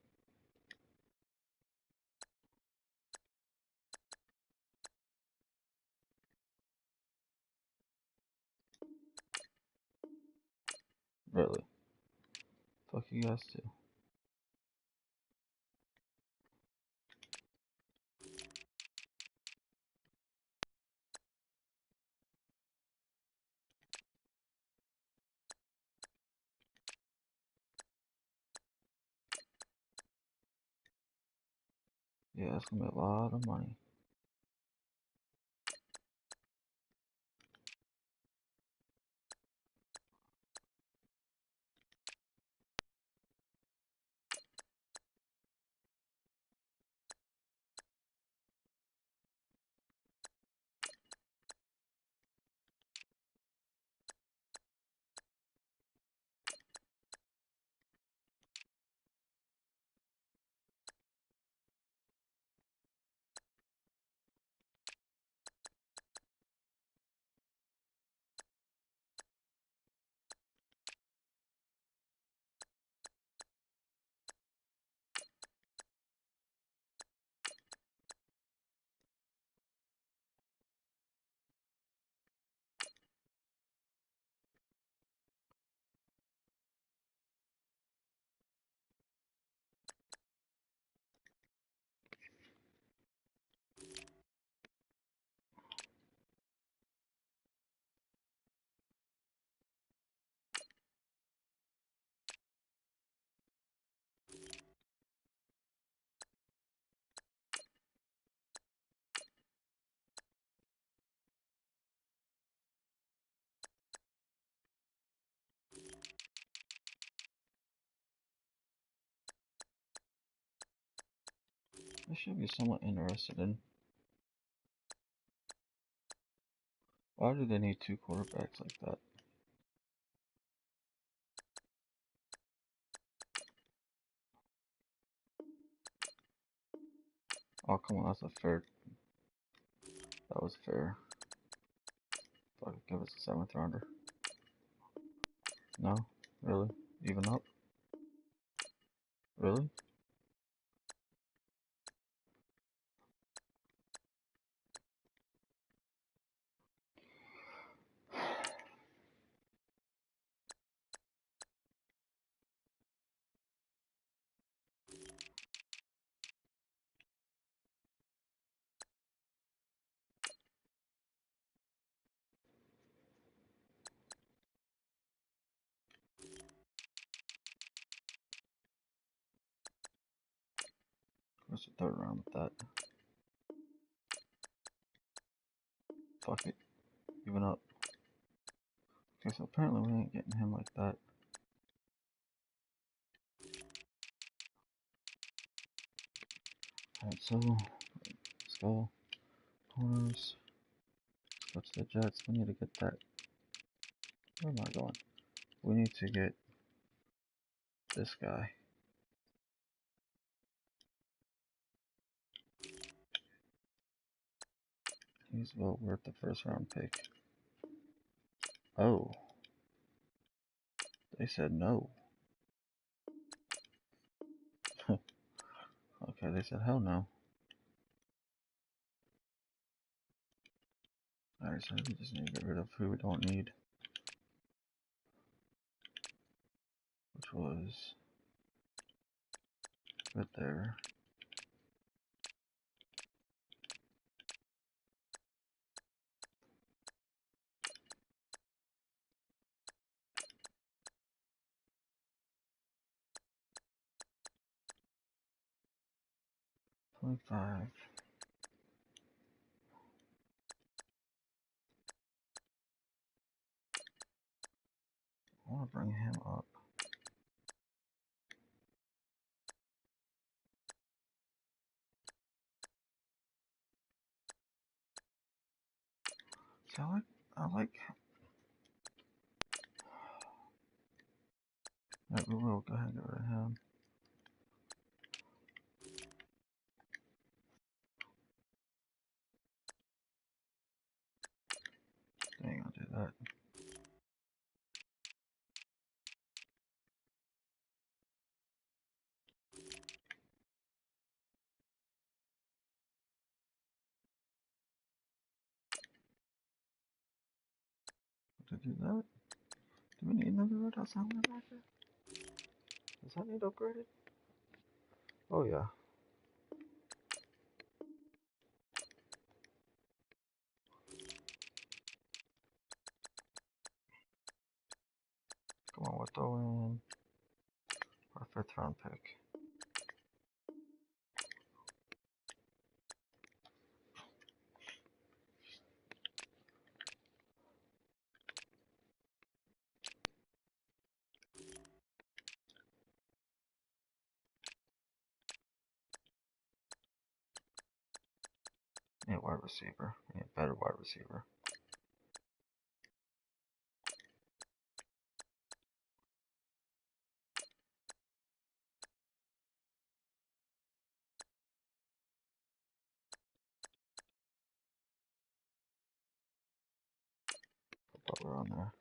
Really? Fuck you guys too. Yeah, that's gonna be a lot of money. I should be somewhat interested in. Why do they need 2 quarterbacks like that? Oh, come on, that's a fair. That was fair. Fuck, give us a 7th rounder. No? Really? Even up? Really? Where's the 3rd round with that? Fuck it. Even up. Okay, so apparently we ain't getting him like that. Alright, so let's go. Corners. Go to the Jets. We need to get that. Where am I going? We need to get this guy. He's well worth the 1st round pick. Oh. They said no. Okay, they said hell no. Alright, so we just need to get rid of who we don't need. Which was good there. $25. I want to bring him up. So I like. Right, we will go ahead and get rid of him. They ain't gonna do that. To do that? Do we need another red outside linebacker? Does that need upgraded? Oh yeah. Come on, we'll throw in our 5th round pick. Need a wide receiver. We need a better wide receiver. Put Butler on there.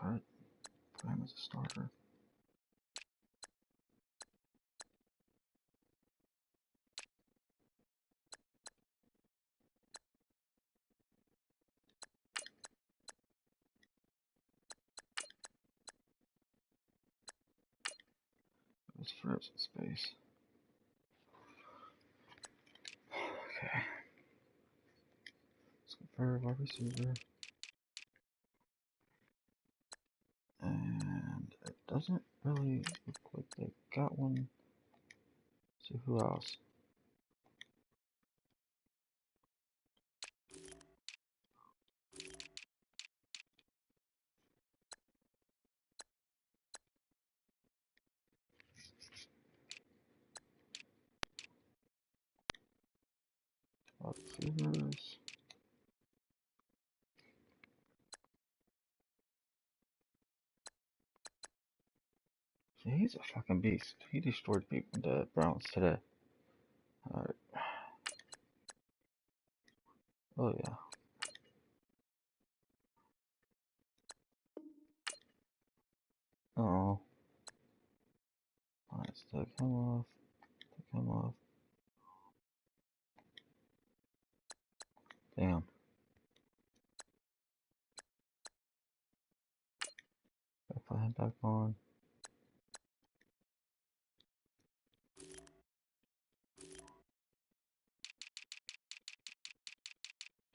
Cut. Put him as a starter. Let's free up some space. Okay. Let's go for wide receiver. And it doesn't really look like they got one. So who else? Wide receivers. Yeah, he's a fucking beast. He destroyed the Browns today. Alright. Oh yeah. Oh. Let's take him off. Take him off. Damn. Gotta put him back on.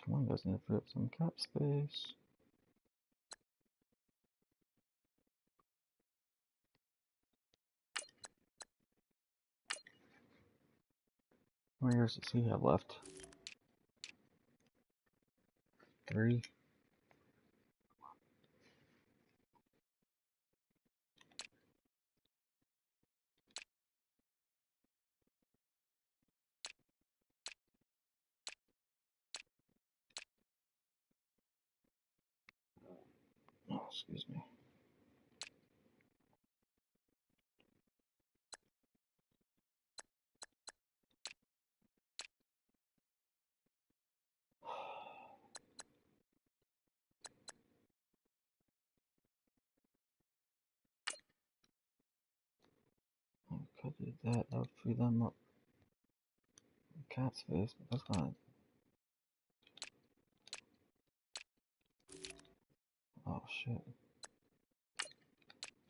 Come on, guys, need to free up some cap space. How many years does he have left? 3. Oh, excuse me. I could do that. That would free them up. Cap space, but that's gonna. Oh shit.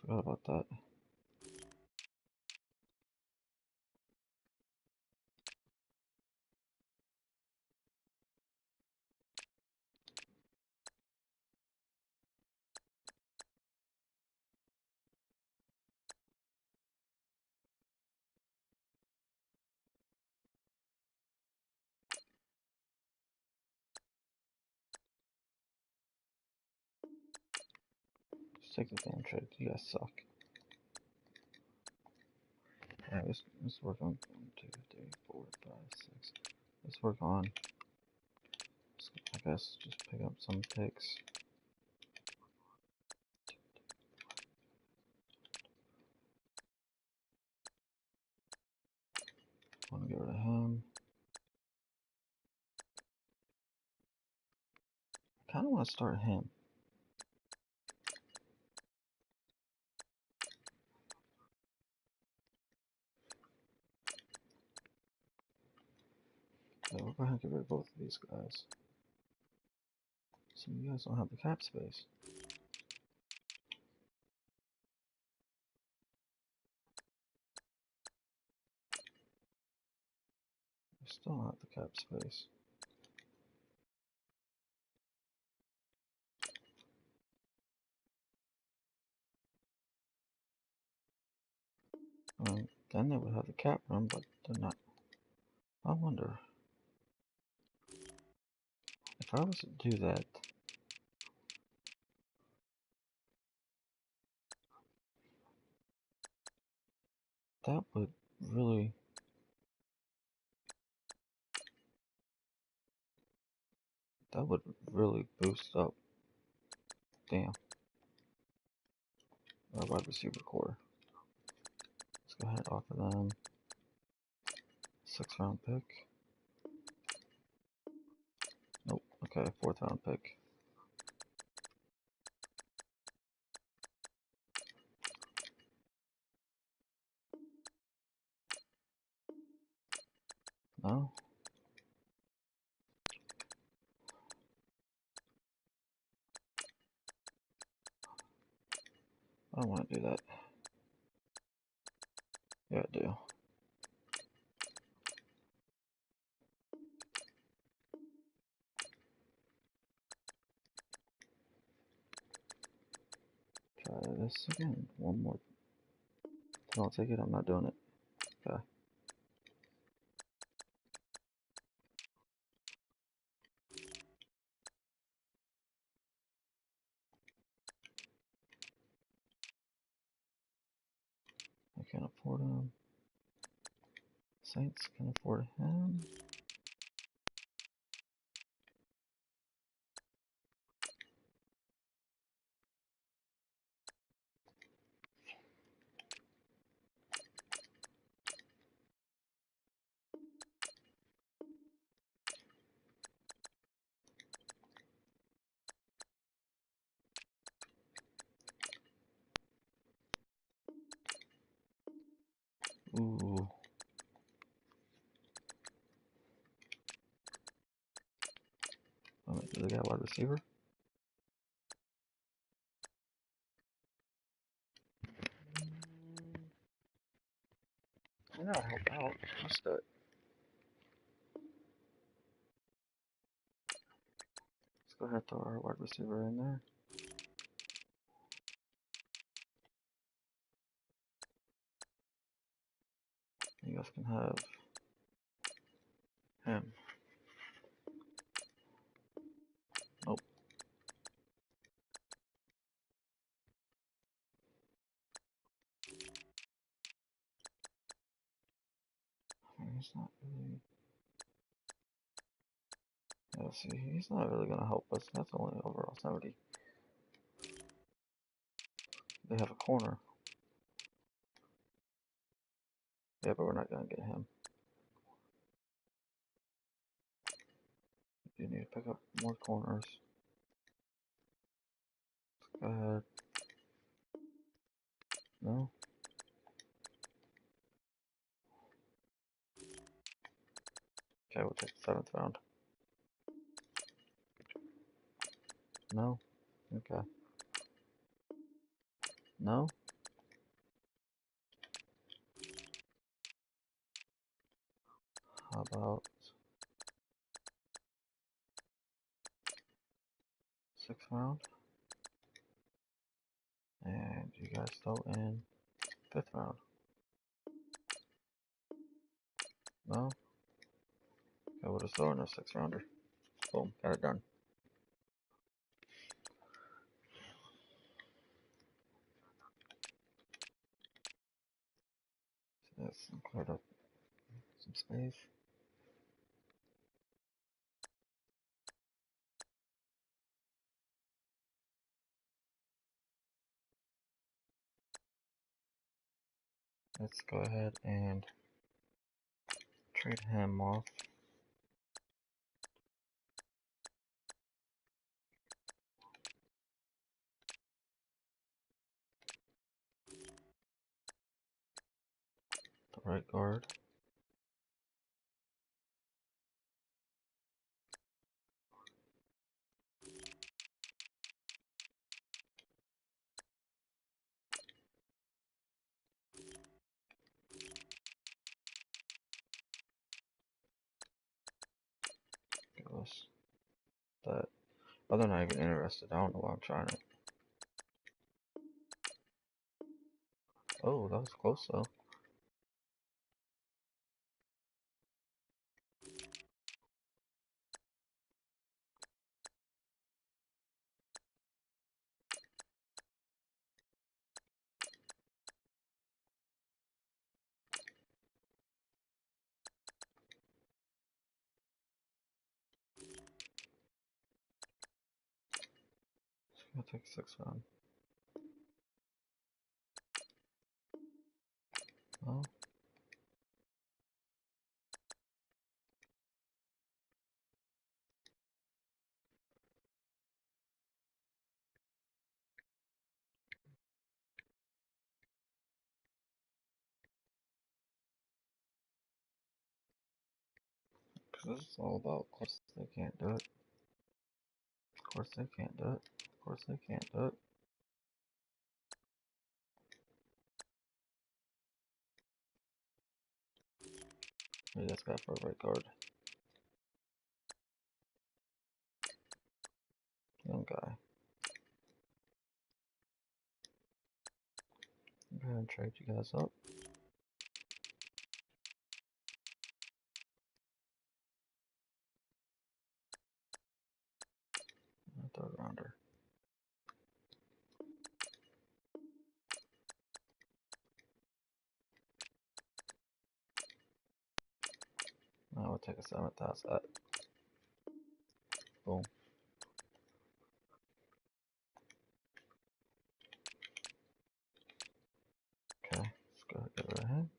Forgot about that. Just take the damn trade. You guys suck. Yeah, let's work on 1, 2, 3, 4, 5, 6. Let's work on. I guess just pick up some picks. Want to get rid of him. I kind of want to start him. So we're going to get rid of both of these guys. So you guys don't have the cap space. You still don't have the cap space. I mean, then they would have the cap room, but they're not. I wonder if I was to do that. That would really. That would really boost up. Damn. Our wide receiver core. Let's go ahead and offer them 6th round pick. Nope. Okay, 4th round pick. No. I don't want to do that. Yeah, I do. Try this again. One more. If I don't take it, I'm not doing it. Okay. I can't afford him. Saints can afford him. Ooh. Do they got a wide receiver? I know, help out. Let's do it. Let's go ahead and throw our wide receiver in there. You guys can have him. Nope. He's not really. Yeah, see, he's not really gonna help us. That's only overall 70. They have a corner. Yeah, but we're not gonna get him. You need to pick up more corners. Go ahead. No? Okay, we'll take the 7th round. No? Okay. No? How about 6th round? And you guys throw in 5th round. No? Okay, we'll just throw in a 6th rounder. Boom, got it done. Let's clear up some space. Let's go ahead and trade him off. The right guard. Give us that. Oh, they're not even interested. I don't know why I'm trying it. Oh, that was close though. I'll take 6th round. No. Because this is all about, of course they can't do it. Of course they can't do it. Of course they can't do it. What do you guys got for a right guard? Young guy. Go ahead and trade you guys up. A third rounder. I would take a 7th asset. Boom. Okay, let's go get rid of him.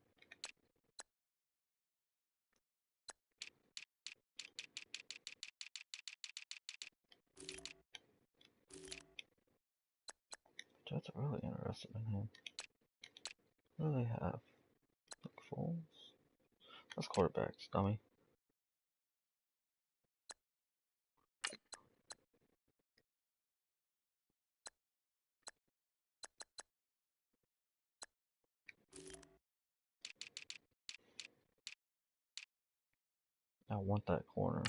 Jets are really interested in him. What do they have? Nick Foles? That's quarterbacks, dummy. I want that corner.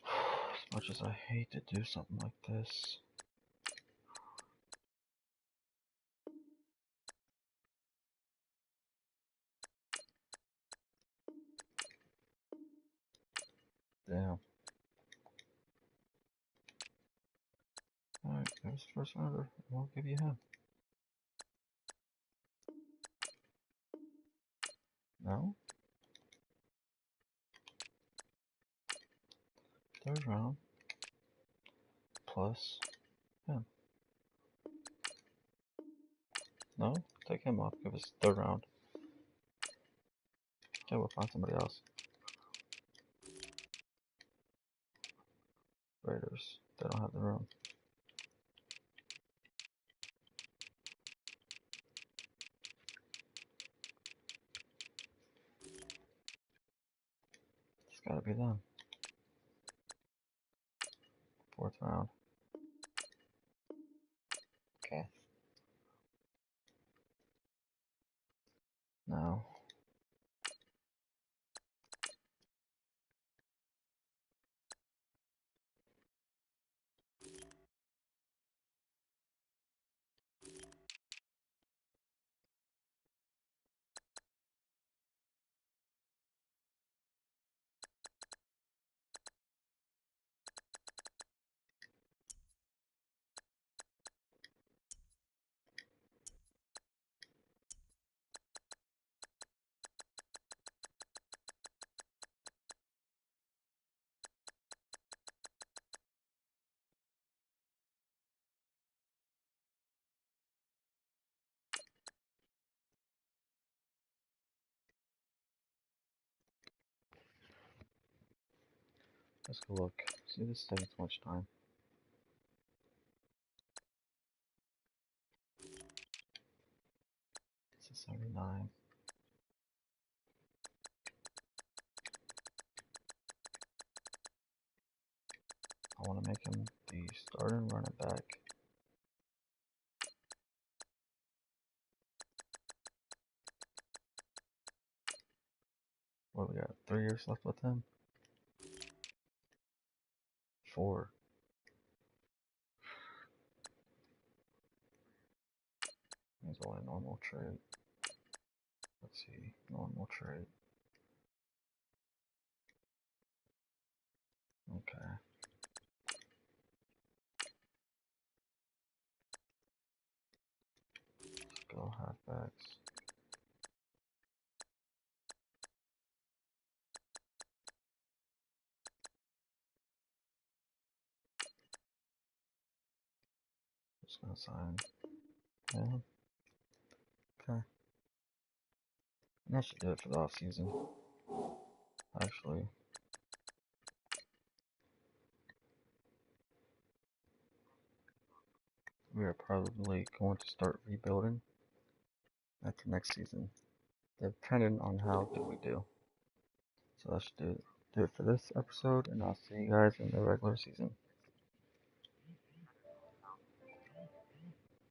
As much as I hate to do something like this. Damn. Alright, there's the first rounder. We'll give you him. No? Third round. Plus him. No? Take him off. Give us third round. Okay, we'll find somebody else. Raiders. They don't have the room. It's gotta be them. 4th round. Okay. No. Let's go look. See, this is taking too much time. This is 79. I want to make him the starting running back. What do we got? 3 years left with him? 4. He's only a normal trade. Let's see. Normal trade. Okay. Let's go halfbacks. Just gonna sign him. Okay. And that should do it for the off season. Actually. We are probably going to start rebuilding after next season, depending on how good we do. So that should do it for this episode, and I'll see you guys in the regular season.